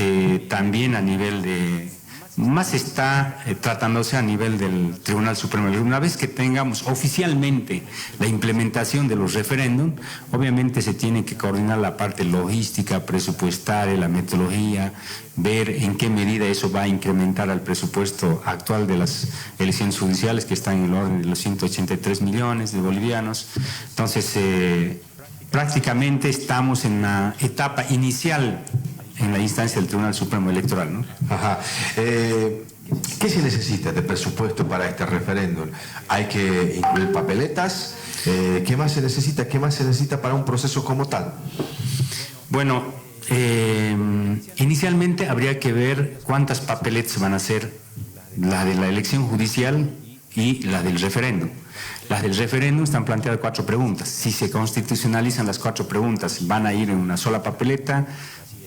también a nivel de... Más está tratándose a nivel del Tribunal Supremo. Una vez que tengamos oficialmente la implementación de los referéndums, obviamente se tiene que coordinar la parte logística, presupuestaria, la metodología, ver en qué medida eso va a incrementar al presupuesto actual de las elecciones judiciales, que están en el orden de los 183 millones de bolivianos. Entonces, prácticamente estamos en la etapa inicial en la instancia del Tribunal Supremo Electoral, ¿no? Ajá. ¿Qué se necesita de presupuesto para este referéndum? ¿Hay que incluir papeletas? ¿Qué más se necesita? ¿Qué más se necesita para un proceso como tal? Bueno, inicialmente habría que ver cuántas papeletas van a ser la de la elección judicial y la del referéndum. Las del referéndum están planteadas 4 preguntas. Si se constitucionalizan las 4 preguntas, van a ir en una sola papeleta,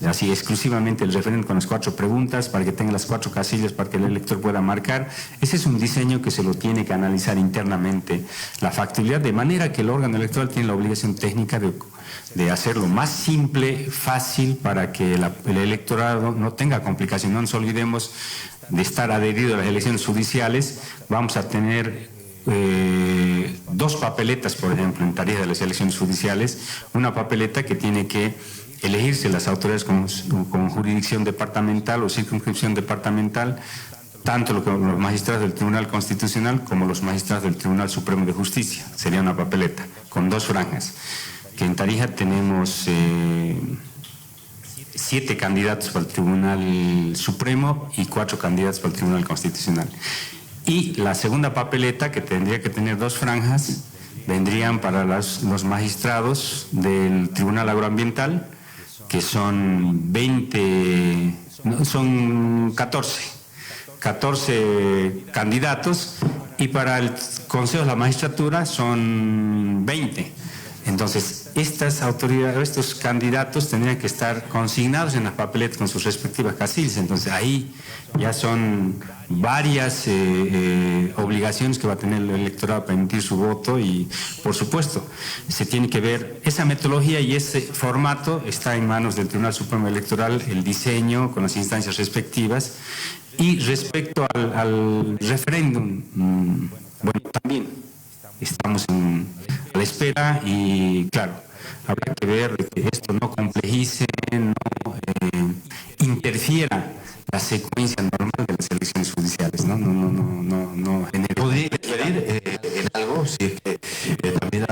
así exclusivamente el referéndum con las 4 preguntas para que tenga las 4 casillas para que el elector pueda marcar. Ese es un diseño que se lo tiene que analizar internamente la factibilidad, de manera que el órgano electoral tiene la obligación técnica de hacerlo más simple, fácil, para que el electorado no tenga complicación. No nos olvidemos de estar adherido a las elecciones judiciales. Vamos a tener 2 papeletas, por ejemplo, en tarea de las elecciones judiciales. Una papeleta que tiene que elegirse las autoridades con jurisdicción departamental o circunscripción departamental, tanto los magistrados del Tribunal Constitucional como los magistrados del Tribunal Supremo de Justicia. Sería una papeleta con 2 franjas. Que en Tarija tenemos 7 candidatos para el Tribunal Supremo y 4 candidatos para el Tribunal Constitucional. Y la segunda papeleta, que tendría que tener 2 franjas, vendrían para los magistrados del Tribunal Agroambiental, que son 14 candidatos, y para el Consejo de la Magistratura son 20. Entonces, estas autoridades, estos candidatos tendrían que estar consignados en las papeletas con sus respectivas casillas. Entonces, ahí ya son varias obligaciones que va a tener el electorado para emitir su voto y, por supuesto, se tiene que ver esa metodología y ese formato. Está en manos del Tribunal Supremo Electoral el diseño con las instancias respectivas. Y respecto al referéndum, bueno, también estamos a la espera y, claro, habrá que ver que esto no complejice, no interfiera la secuencia normal de las elecciones judiciales, ¿no? No genere... ¿Podría interferir en algo? Si es que también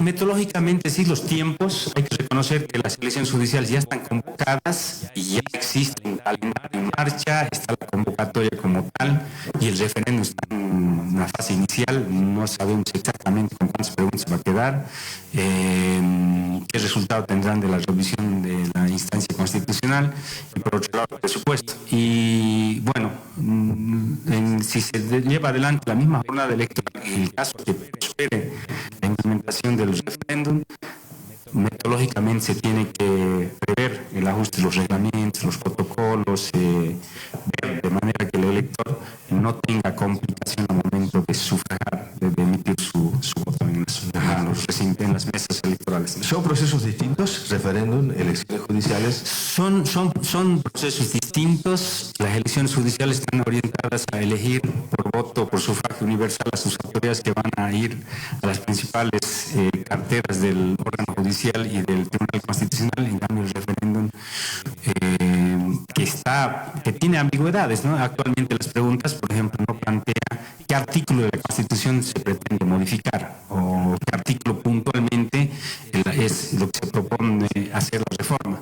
metodológicamente sí, los tiempos, hay que reconocer que las elecciones judiciales ya están convocadas y ya existe un calendario en marcha, está la convocatoria como tal y el referéndum está en una fase inicial, no sabemos exactamente con cuántas preguntas va a quedar, qué resultado tendrán de la revisión de la instancia constitucional y por otro lado el presupuesto. Y bueno, si se lleva adelante la misma jornada electoral, en el caso que prospere la implementación del referéndum, metodológicamente se tiene que prever el ajuste de los reglamentos, los protocolos, ver de manera que el elector no no tenga complicación al momento de sufragar, de emitir su voto en las mesas electorales. ¿Son procesos distintos? ¿Referéndum, elecciones judiciales? Son procesos distintos. Las elecciones judiciales están orientadas a elegir por voto, por sufragio universal a sus autoridades que van a ir a las principales carteras del órgano judicial y del Tribunal Constitucional. En cambio, el referéndum que tiene ambigüedades, ¿no? Actualmente las preguntas, por ejemplo, no plantea qué artículo de la Constitución se pretende modificar o qué artículo puntualmente es lo que se propone hacer la reforma.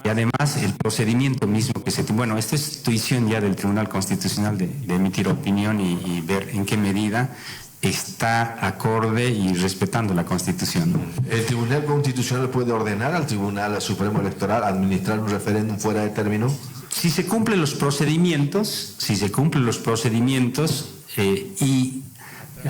Y además el procedimiento mismo que se tiene. Bueno, esta es intuición ya del Tribunal Constitucional de emitir opinión y ver en qué medida está acorde y respetando la Constitución. ¿El Tribunal Constitucional puede ordenar al Tribunal Supremo Electoral administrar un referéndum fuera de término? Si se cumplen los procedimientos, y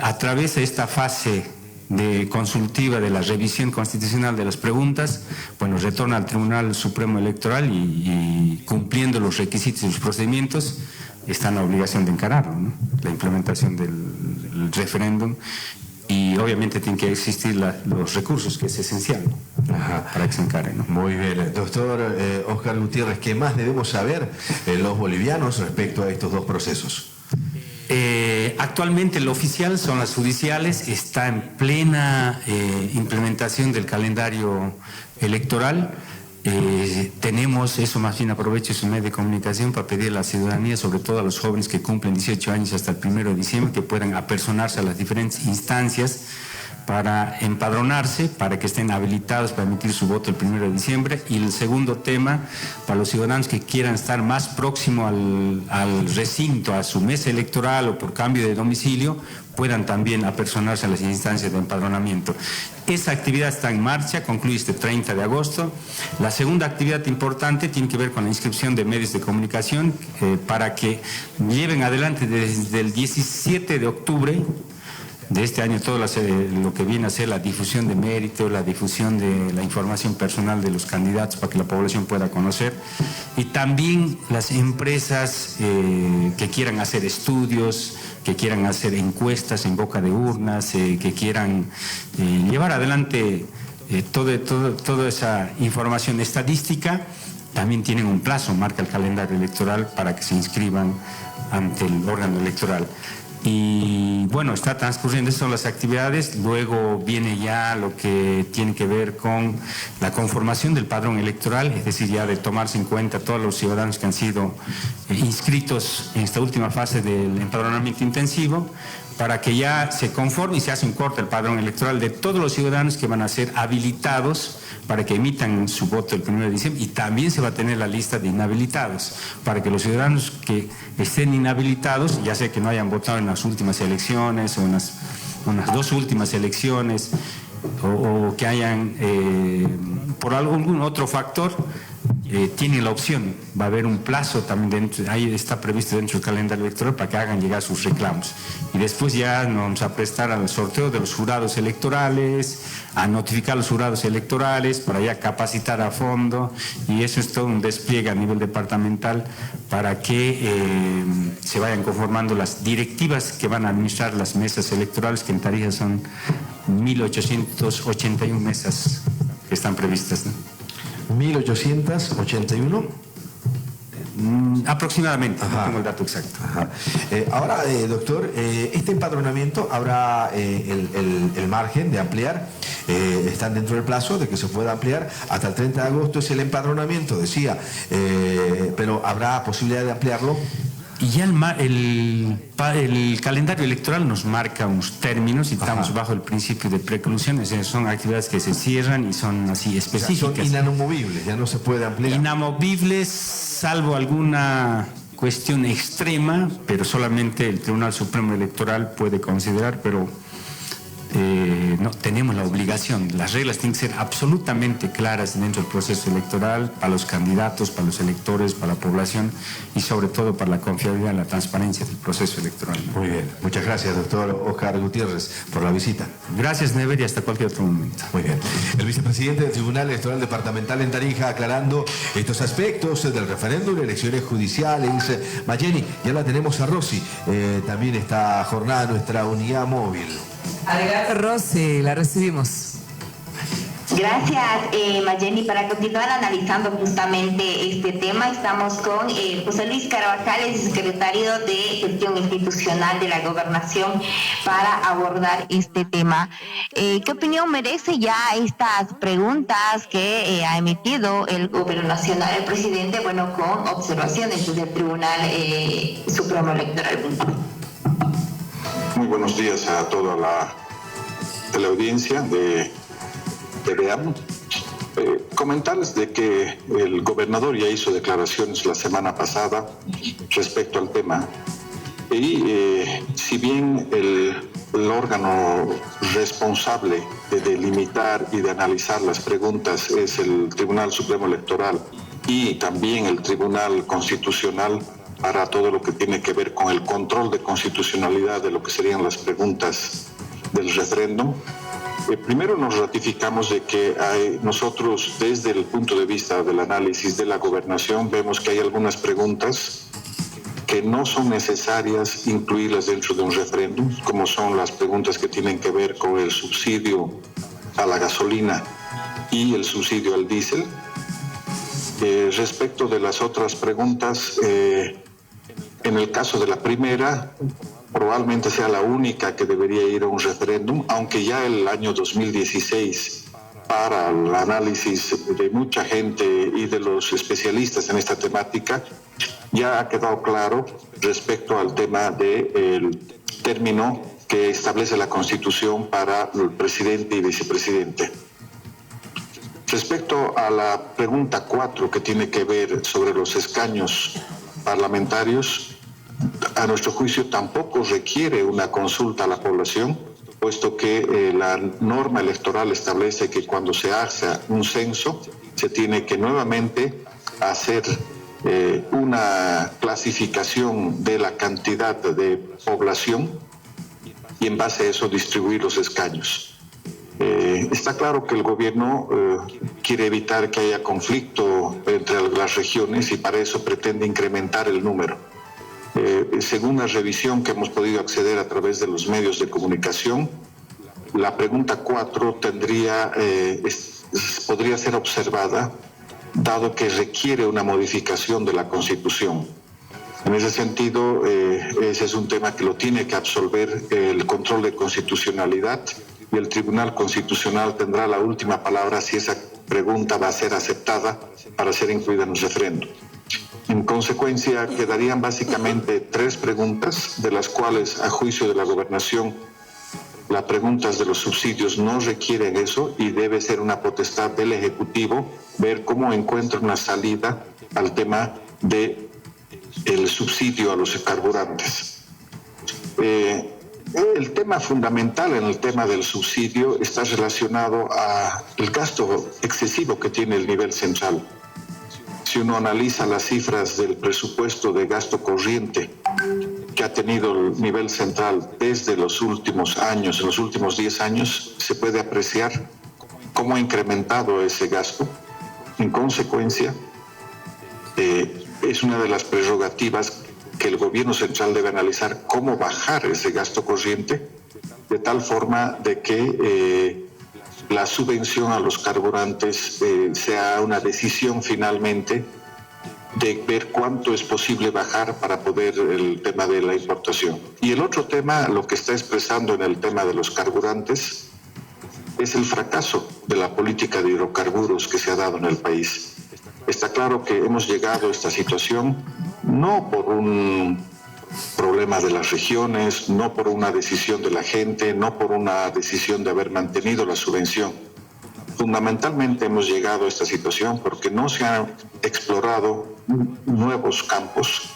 a través de esta fase de consultiva de la revisión constitucional de las preguntas, bueno, retorna al Tribunal Supremo Electoral y cumpliendo los requisitos y los procedimientos, está en la obligación de encararlo, ¿no? La implementación del referéndum, y obviamente tienen que existir los recursos, que es esencial, ¿no? Para que se encare, ¿no? Muy bien. Doctor Oscar Gutiérrez, ¿qué más debemos saber los bolivianos respecto a estos dos procesos? Actualmente lo oficial son las judiciales, está en plena implementación del calendario electoral. Tenemos, eso más bien aprovecho su medio de comunicación para pedir a la ciudadanía, sobre todo a los jóvenes que cumplen 18 años hasta el 1 de diciembre, que puedan apersonarse a las diferentes instancias para empadronarse, para que estén habilitados para emitir su voto el 1 de diciembre. Y el segundo tema, para los ciudadanos que quieran estar más próximo al recinto, a su mesa electoral o por cambio de domicilio, puedan también apersonarse a las instancias de empadronamiento. Esa actividad está en marcha, concluye este 30 de agosto. La segunda actividad importante tiene que ver con la inscripción de medios de comunicación para que lleven adelante desde el 17 de octubre de este año todo lo que viene a ser la difusión de mérito, la difusión de la información personal de los candidatos para que la población pueda conocer, y también las empresas que quieran hacer estudios, que quieran hacer encuestas en boca de urnas, que quieran llevar adelante toda esa información estadística, también tienen un plazo, marca el calendario electoral, para que se inscriban ante el órgano electoral. Y bueno, está transcurriendo, esas son las actividades. Luego viene ya lo que tiene que ver con la conformación del padrón electoral, es decir, ya de tomarse en cuenta todos los ciudadanos que han sido inscritos en esta última fase del empadronamiento intensivo, para que ya se conforme y se hace un corte al padrón electoral de todos los ciudadanos que van a ser habilitados para que emitan su voto el 1 de diciembre, y también se va a tener la lista de inhabilitados, para que los ciudadanos que estén inhabilitados, ya sea que no hayan votado en las últimas elecciones o en unas dos últimas elecciones, o que hayan, por algún otro factor, tienen la opción. Va a haber un plazo también dentro, ahí está previsto dentro del calendario electoral, para que hagan llegar sus reclamos. Y después ya nos vamos a prestar al sorteo de los jurados electorales, a notificar a los jurados electorales, para ya capacitar a fondo, y eso es todo un despliegue a nivel departamental para que se vayan conformando las directivas que van a administrar las mesas electorales, que en Tarija son 1.881 mesas que están previstas, ¿no? 1881 aproximadamente. No tengo el dato exacto. Ahora, doctor, este empadronamiento habrá el margen de ampliar, están dentro del plazo de que se pueda ampliar hasta el 30 de agosto, es el empadronamiento, decía, pero habrá posibilidad de ampliarlo. Y ya el calendario electoral nos marca unos términos, y estamos bajo el principio de preclusión, es decir, son actividades que se cierran y son así específicas. O sea, son inamovibles, ya no se puede ampliar. Inamovibles, salvo alguna cuestión extrema, pero solamente el Tribunal Supremo Electoral puede considerar, pero no tenemos la obligación. Las reglas tienen que ser absolutamente claras dentro del proceso electoral para los candidatos, para los electores, para la población y sobre todo para la confiabilidad y la transparencia del proceso electoral. Muy bien. Muchas gracias, doctor Oscar Gutiérrez, por la visita. Gracias, Never, y hasta cualquier otro momento. Muy bien. El vicepresidente del Tribunal Electoral Departamental en Tarija aclarando estos aspectos del referéndum y elecciones judiciales. Mayeni, ya la tenemos a Rosy. También esta jornada nuestra unidad móvil. Adelante, Rosy, la recibimos. Gracias, Mayeni. Para continuar analizando justamente este tema, estamos con José Luis Carvajal, secretario de Gestión Institucional de la Gobernación, para abordar este tema. ¿Qué opinión merece ya estas preguntas que ha emitido el Gobierno Nacional, el presidente, bueno, con observaciones del Tribunal Supremo Electoral? Muy buenos días a toda la teleaudiencia de TVEAM. Comentarles de que el gobernador ya hizo declaraciones la semana pasada respecto al tema y si bien el órgano responsable de delimitar y de analizar las preguntas es el Tribunal Supremo Electoral y también el Tribunal Constitucional para todo lo que tiene que ver con el control de constitucionalidad de lo que serían las preguntas del referéndum. Primero nos ratificamos de que nosotros desde el punto de vista del análisis de la gobernación vemos que hay algunas preguntas que no son necesarias incluirlas dentro de un referéndum, como son las preguntas que tienen que ver con el subsidio a la gasolina y el subsidio al diésel. Respecto de las otras preguntas, en el caso de la primera, probablemente sea la única que debería ir a un referéndum, aunque ya el año 2016, para el análisis de mucha gente y de los especialistas en esta temática, ya ha quedado claro respecto al tema del término que establece la Constitución para el presidente y vicepresidente. Respecto a la pregunta 4, que tiene que ver sobre los escaños parlamentarios, a nuestro juicio tampoco requiere una consulta a la población, puesto que la norma electoral establece que cuando se hace un censo se tiene que nuevamente hacer una clasificación de la cantidad de población y en base a eso distribuir los escaños. Está claro que el gobierno quiere evitar que haya conflicto entre las regiones y para eso pretende incrementar el número. Según la revisión que hemos podido acceder a través de los medios de comunicación, la pregunta 4 podría ser observada, dado que requiere una modificación de la Constitución. En ese sentido, ese es un tema que lo tiene que absolver el control de constitucionalidad y el Tribunal Constitucional tendrá la última palabra si esa pregunta va a ser aceptada para ser incluida en el referéndum. En consecuencia, quedarían básicamente 3 preguntas, de las cuales, a juicio de la gobernación, las preguntas de los subsidios no requieren eso y debe ser una potestad del Ejecutivo ver cómo encuentra una salida al tema del subsidio a los carburantes. El tema fundamental en el tema del subsidio está relacionado al gasto excesivo que tiene el nivel central. Si uno analiza las cifras del presupuesto de gasto corriente que ha tenido el nivel central desde los últimos años, en los últimos 10 años, se puede apreciar cómo ha incrementado ese gasto. En consecuencia, es una de las prerrogativas que el gobierno central debe analizar cómo bajar ese gasto corriente de tal forma de que la subvención a los carburantes sea una decisión finalmente de ver cuánto es posible bajar para poder el tema de la importación. Y el otro tema, lo que está expresando en el tema de los carburantes, es el fracaso de la política de hidrocarburos que se ha dado en el país. Está claro que hemos llegado a esta situación no por un problema de las regiones, no por una decisión de la gente, no por una decisión de haber mantenido la subvención. Fundamentalmente hemos llegado a esta situación porque no se han explorado nuevos campos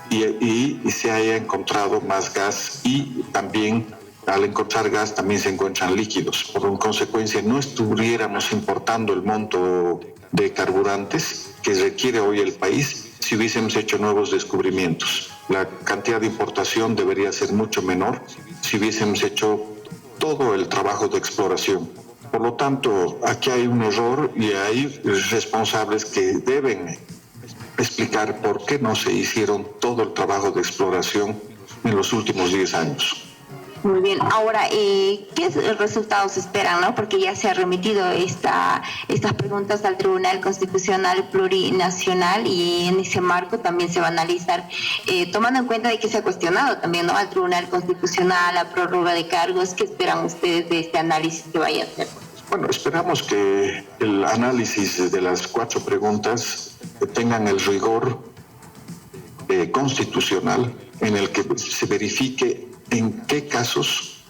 y se haya encontrado más gas y también al encontrar gas también se encuentran líquidos. Por consecuencia, no estuviéramos importando el monto de carburantes que requiere hoy el país si hubiésemos hecho nuevos descubrimientos. La cantidad de importación debería ser mucho menor si hubiésemos hecho todo el trabajo de exploración. Por lo tanto, aquí hay un error y hay responsables que deben explicar por qué no se hicieron todo el trabajo de exploración en los últimos 10 años. Muy bien, ahora, ¿qué resultados esperan, no? Porque ya se ha remitido estas preguntas al Tribunal Constitucional Plurinacional y en ese marco también se va a analizar, tomando en cuenta de que se ha cuestionado también, ¿no?, al Tribunal Constitucional, la prórroga de cargos. ¿Qué esperan ustedes de este análisis que vaya a hacer? Bueno, esperamos que el análisis de las 4 preguntas tengan el rigor constitucional en el que se verifique en qué casos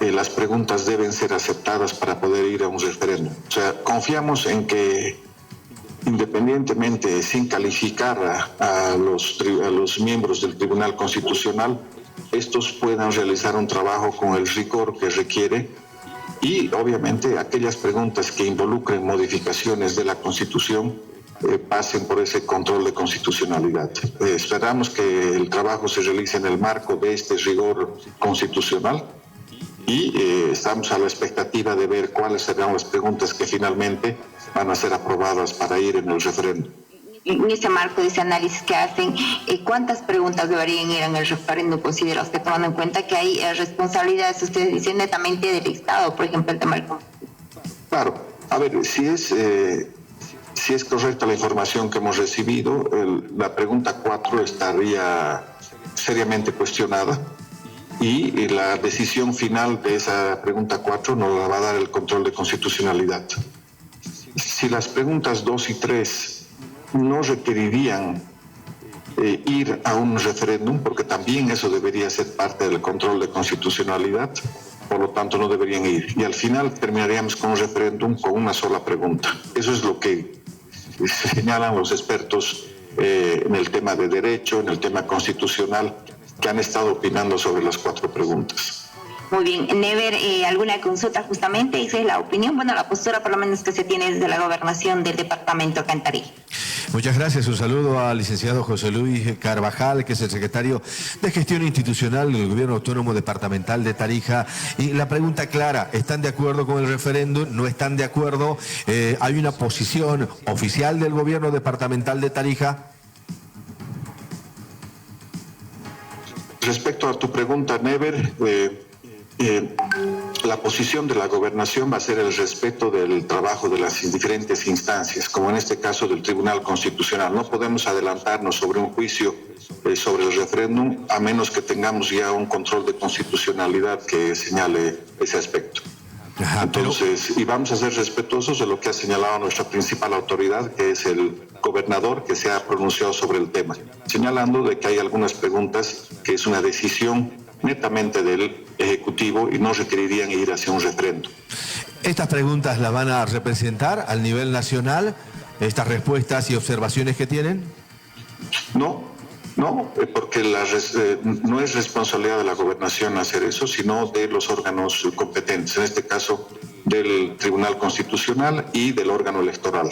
las preguntas deben ser aceptadas para poder ir a un referéndum. O sea, confiamos en que, independientemente, sin calificar a los miembros del Tribunal Constitucional, estos puedan realizar un trabajo con el rigor que requiere y, obviamente, aquellas preguntas que involucren modificaciones de la Constitución pasen por ese control de constitucionalidad. Esperamos que el trabajo se realice en el marco de este rigor constitucional y estamos a la expectativa de ver cuáles serán las preguntas que finalmente van a ser aprobadas para ir en el referéndum. En ese marco de ese análisis que hacen, ¿cuántas preguntas deberían ir en el referéndum, considera usted, tomando en cuenta que hay responsabilidades, ustedes dicen, netamente del Estado, por ejemplo, el tema del conflicto? Claro, a ver, si es correcta la información que hemos recibido, la pregunta 4 estaría seriamente cuestionada y la decisión final de esa pregunta 4 nos la va a dar el control de constitucionalidad. Si las preguntas 2 y 3 no requerirían ir a un referéndum, porque también eso debería ser parte del control de constitucionalidad, por lo tanto no deberían ir. Y al final terminaríamos con un referéndum con una sola pregunta. Eso es lo que señalan los expertos en el tema de derecho, en el tema constitucional, que han estado opinando sobre las 4 preguntas. Muy bien, Never, ¿alguna consulta justamente? Esa es la opinión, bueno, la postura por lo menos que se tiene desde la gobernación del departamento de Tarija. Muchas gracias. Un saludo al licenciado José Luis Carvajal, que es el secretario de Gestión Institucional del Gobierno Autónomo Departamental de Tarija. Y la pregunta clara, ¿están de acuerdo con el referéndum? ¿No están de acuerdo? ¿Hay una posición oficial del Gobierno Departamental de Tarija? Respecto a tu pregunta, Never, la posición de la gobernación va a ser el respeto del trabajo de las diferentes instancias, como en este caso del Tribunal Constitucional. No podemos adelantarnos sobre un juicio sobre el referéndum a menos que tengamos ya un control de constitucionalidad que señale ese aspecto. Entonces, y vamos a ser respetuosos de lo que ha señalado nuestra principal autoridad, que es el gobernador, que se ha pronunciado sobre el tema, señalando de que hay algunas preguntas que es una decisión netamente del Ejecutivo y no requerirían ir hacia un referéndum. ¿Estas preguntas las van a representar al nivel nacional, estas respuestas y observaciones que tienen? No, porque no es responsabilidad de la gobernación hacer eso, sino de los órganos competentes, en este caso del Tribunal Constitucional y del órgano electoral.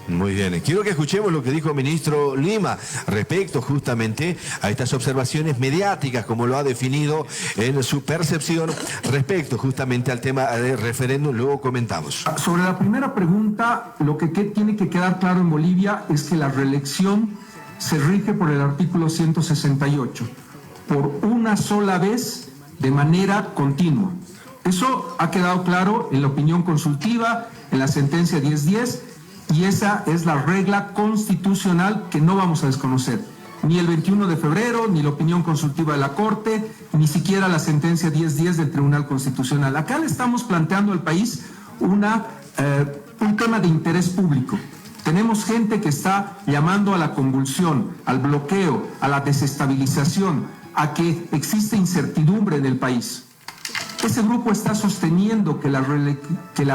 Muy bien, quiero que escuchemos lo que dijo el ministro Lima respecto justamente a estas observaciones mediáticas, como lo ha definido en su percepción respecto justamente al tema del referéndum. Luego comentamos. Sobre la primera pregunta, lo que tiene que quedar claro en Bolivia es que la reelección se rige por el artículo 168, por una sola vez de manera continua. Eso ha quedado claro en la opinión consultiva, en la sentencia 1010, y esa es la regla constitucional que no vamos a desconocer. Ni el 21 de febrero, ni la opinión consultiva de la Corte, ni siquiera la sentencia 1010 del Tribunal Constitucional. Acá le estamos planteando al país un tema de interés público. Tenemos gente que está llamando a la convulsión, al bloqueo, a la desestabilización, a que existe incertidumbre en el país. Ese grupo está sosteniendo que la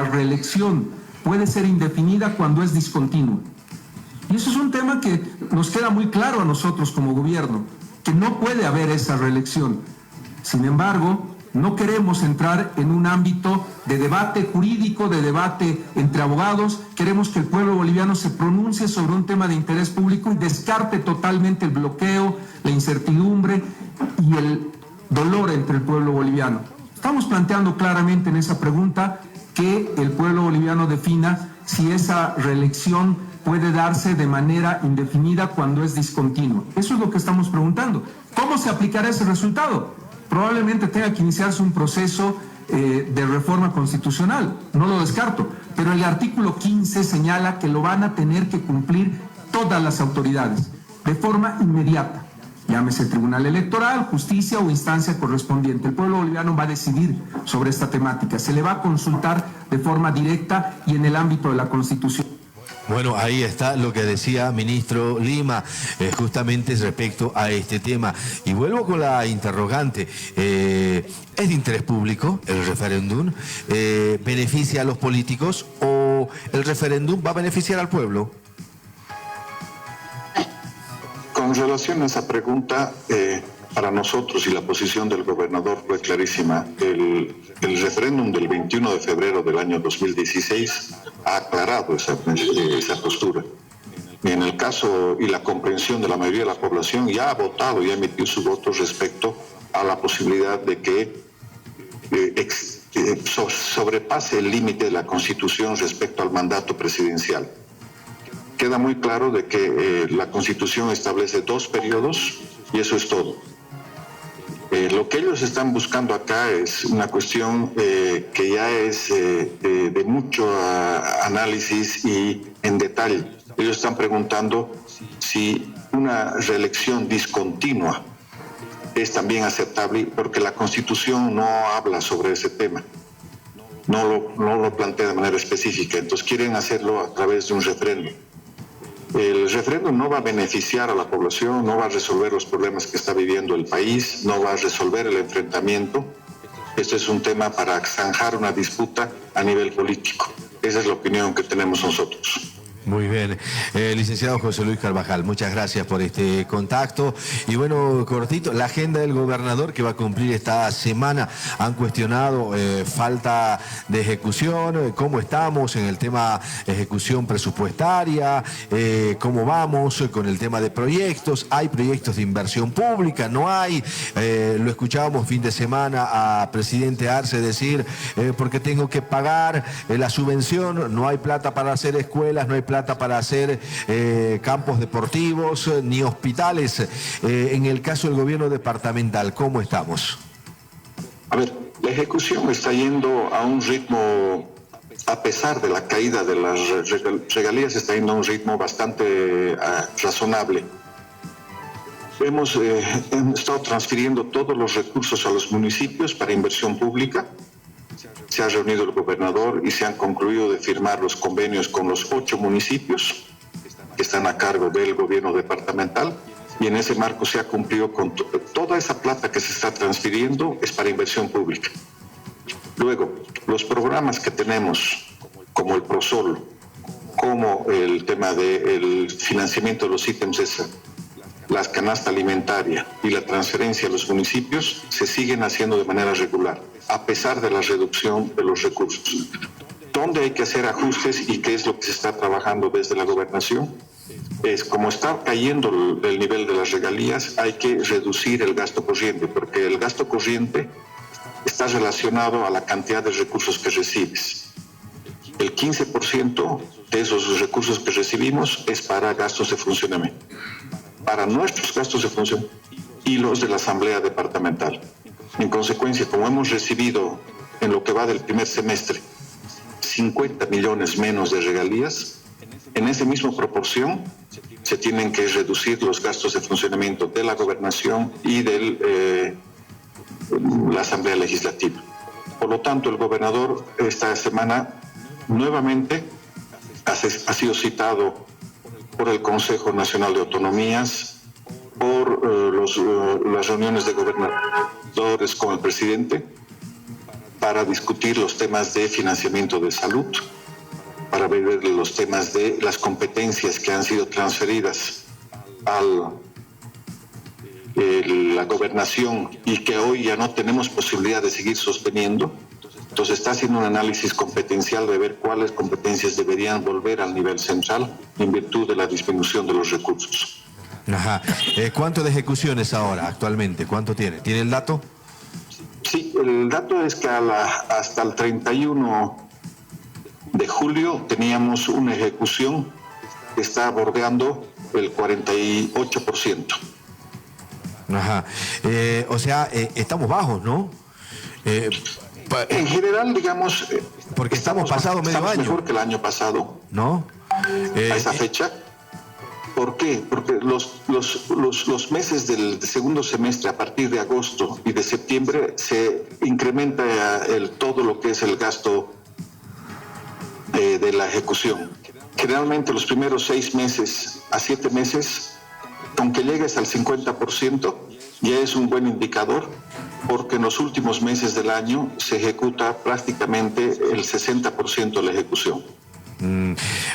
reelección puede ser indefinida cuando es discontinua. Y eso es un tema que nos queda muy claro a nosotros como gobierno, que no puede haber esa reelección. Sin embargo, No queremos entrar en un ámbito de debate jurídico, de debate entre abogados. Queremos que el pueblo boliviano se pronuncie sobre un tema de interés público y descarte totalmente el bloqueo, la incertidumbre y el dolor entre el pueblo boliviano. Estamos planteando claramente en esa pregunta que el pueblo boliviano defina si esa reelección puede darse de manera indefinida cuando es discontinua. Eso es lo que estamos preguntando. ¿Cómo se aplicará ese resultado? Probablemente tenga que iniciarse un proceso de reforma constitucional, no lo descarto, pero el artículo 15 señala que lo van a tener que cumplir todas las autoridades de forma inmediata. Llámese Tribunal Electoral, Justicia o instancia correspondiente. El pueblo boliviano va a decidir sobre esta temática. Se le va a consultar de forma directa y en el ámbito de la Constitución. Bueno, ahí está lo que decía ministro Lima, justamente respecto a este tema. Y vuelvo con la interrogante. ¿Es de interés público el referéndum? ¿Beneficia a los políticos o el referéndum va a beneficiar al pueblo? Con relación a esa pregunta, para nosotros y la posición del gobernador fue clarísima. El referéndum del 21 de febrero del año 2016 ha aclarado esa postura. Y en el caso y la comprensión de la mayoría de la población ya ha votado y ha emitido su voto respecto a la posibilidad de que sobrepase el límite de la Constitución respecto al mandato presidencial. Queda muy claro de que la Constitución establece 2 periodos y eso es todo. Lo que ellos están buscando acá es una cuestión que ya es de mucho análisis y en detalle. Ellos están preguntando si una reelección discontinua es también aceptable, porque la Constitución no habla sobre ese tema, no lo plantea de manera específica, entonces quieren hacerlo a través de un referéndum. El referéndum no va a beneficiar a la población, no va a resolver los problemas que está viviendo el país, no va a resolver el enfrentamiento. Esto es un tema para zanjar una disputa a nivel político. Esa es la opinión que tenemos nosotros. Muy bien. Licenciado José Luis Carvajal, muchas gracias por este contacto. Y bueno, cortito, la agenda del gobernador que va a cumplir esta semana. Han cuestionado falta de ejecución, cómo estamos en el tema ejecución presupuestaria, cómo vamos con el tema de proyectos. ¿Hay proyectos de inversión pública? ¿No hay? Lo escuchábamos fin de semana a presidente Arce decir, porque tengo que pagar la subvención, no hay plata para hacer escuelas, no hay plata para hacer campos deportivos ni hospitales. En el caso del gobierno departamental, ¿cómo estamos? A ver, la ejecución está yendo a un ritmo, a pesar de la caída de las regalías, está yendo a un ritmo bastante razonable. Hemos estado transfiriendo todos los recursos a los municipios para inversión pública. Se ha reunido el gobernador y se han concluido de firmar los convenios con los 8 municipios que están a cargo del gobierno departamental, y en ese marco se ha cumplido con toda esa plata que se está transfiriendo es para inversión pública. Luego, los programas que tenemos, como el ProSol, como el tema del financiamiento de los ítems ESA, la canasta alimentaria y la transferencia a los municipios, se siguen haciendo de manera regular, a pesar de la reducción de los recursos. ¿Dónde hay que hacer ajustes y qué es lo que se está trabajando desde la gobernación? Es como está cayendo el nivel de las regalías, hay que reducir el gasto corriente, porque el gasto corriente está relacionado a la cantidad de recursos que recibes. El 15% de esos recursos que recibimos es para gastos de funcionamiento, para nuestros gastos de función y los de la Asamblea Departamental. En consecuencia, como hemos recibido en lo que va del primer semestre 50 millones menos de regalías, en esa misma proporción se tienen que reducir los gastos de funcionamiento de la gobernación y de la Asamblea Legislativa. Por lo tanto, el gobernador esta semana nuevamente ha sido citado por el Consejo Nacional de Autonomías, por las reuniones de gobernadores con el presidente, para discutir los temas de financiamiento de salud, para ver los temas de las competencias que han sido transferidas a la gobernación y que hoy ya no tenemos posibilidad de seguir sosteniendo. Entonces está haciendo un análisis competencial de ver cuáles competencias deberían volver al nivel central en virtud de la disminución de los recursos. Ajá. ¿Cuánto de ejecuciones ahora actualmente? ¿Cuánto tiene? ¿Tiene el dato? Sí, el dato es que hasta el 31 de julio teníamos una ejecución que está bordeando el 48%. Ajá. O sea, estamos bajos, ¿no? En general, digamos, porque estamos pasado medio año. Mejor que el año pasado, ¿no? A esa fecha. ¿Por qué? Porque los meses del segundo semestre, a partir de agosto y de septiembre, se incrementa todo lo que es el gasto de la ejecución. Generalmente los primeros 6 meses a 7 meses, aunque llegues al 50%, ya es un buen indicador, porque en los últimos meses del año se ejecuta prácticamente el 60% de la ejecución.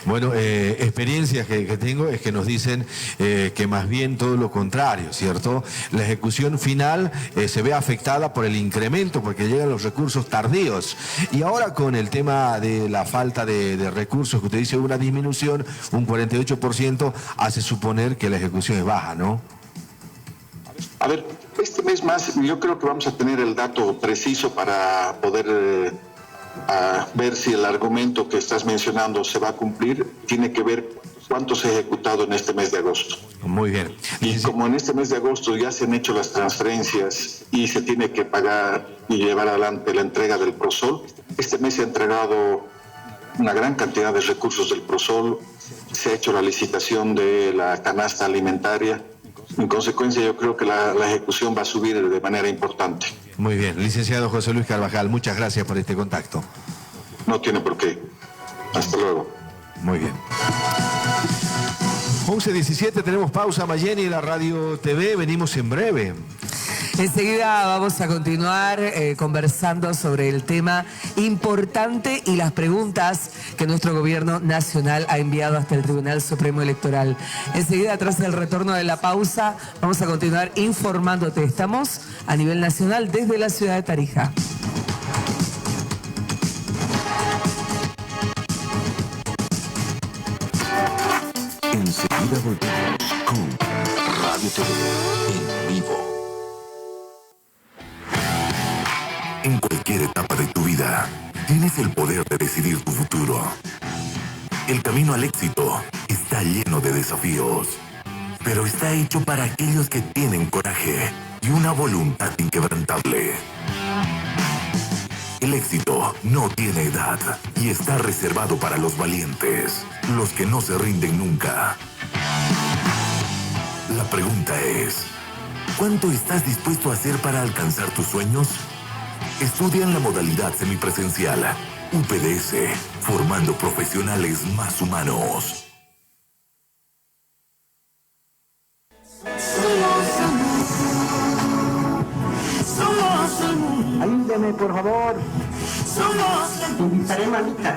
Bueno, experiencias que tengo es que nos dicen que más bien todo lo contrario, ¿cierto? La ejecución final se ve afectada por el incremento, porque llegan los recursos tardíos. Y ahora con el tema de la falta de recursos, que usted dice una disminución, un 48%, hace suponer que la ejecución es baja, ¿no? A ver, este mes más yo creo que vamos a tener el dato preciso para poder ver si el argumento que estás mencionando se va a cumplir. Tiene que ver cuánto se ha ejecutado en este mes de agosto. Muy bien. Y como en este mes de agosto ya se han hecho las transferencias y se tiene que pagar y llevar adelante la entrega del PROSOL, este mes se ha entregado una gran cantidad de recursos del PROSOL, se ha hecho la licitación de la canasta alimentaria. En consecuencia, yo creo que la ejecución va a subir de manera importante. Muy bien. Licenciado José Luis Carvajal, muchas gracias por este contacto. No tiene por qué. Hasta luego. Muy bien. 11:17, tenemos pausa, Mayeni, la Radio TV. Venimos en breve. Enseguida vamos a continuar conversando sobre el tema importante y las preguntas que nuestro gobierno nacional ha enviado hasta el Tribunal Supremo Electoral. Enseguida, tras el retorno de la pausa, vamos a continuar informándote. Estamos a nivel nacional desde la ciudad de Tarija. Enseguida volvemos con Radio TV en vivo. En cualquier etapa de tu vida, tienes el poder de decidir tu futuro. El camino al éxito está lleno de desafíos, pero está hecho para aquellos que tienen coraje y una voluntad inquebrantable. El éxito no tiene edad y está reservado para los valientes, los que no se rinden nunca. La pregunta es, ¿cuánto estás dispuesto a hacer para alcanzar tus sueños? Estudia en la modalidad semipresencial. UPDS, formando profesionales más humanos. Ayúdeme, por favor. Invitaré, mamita.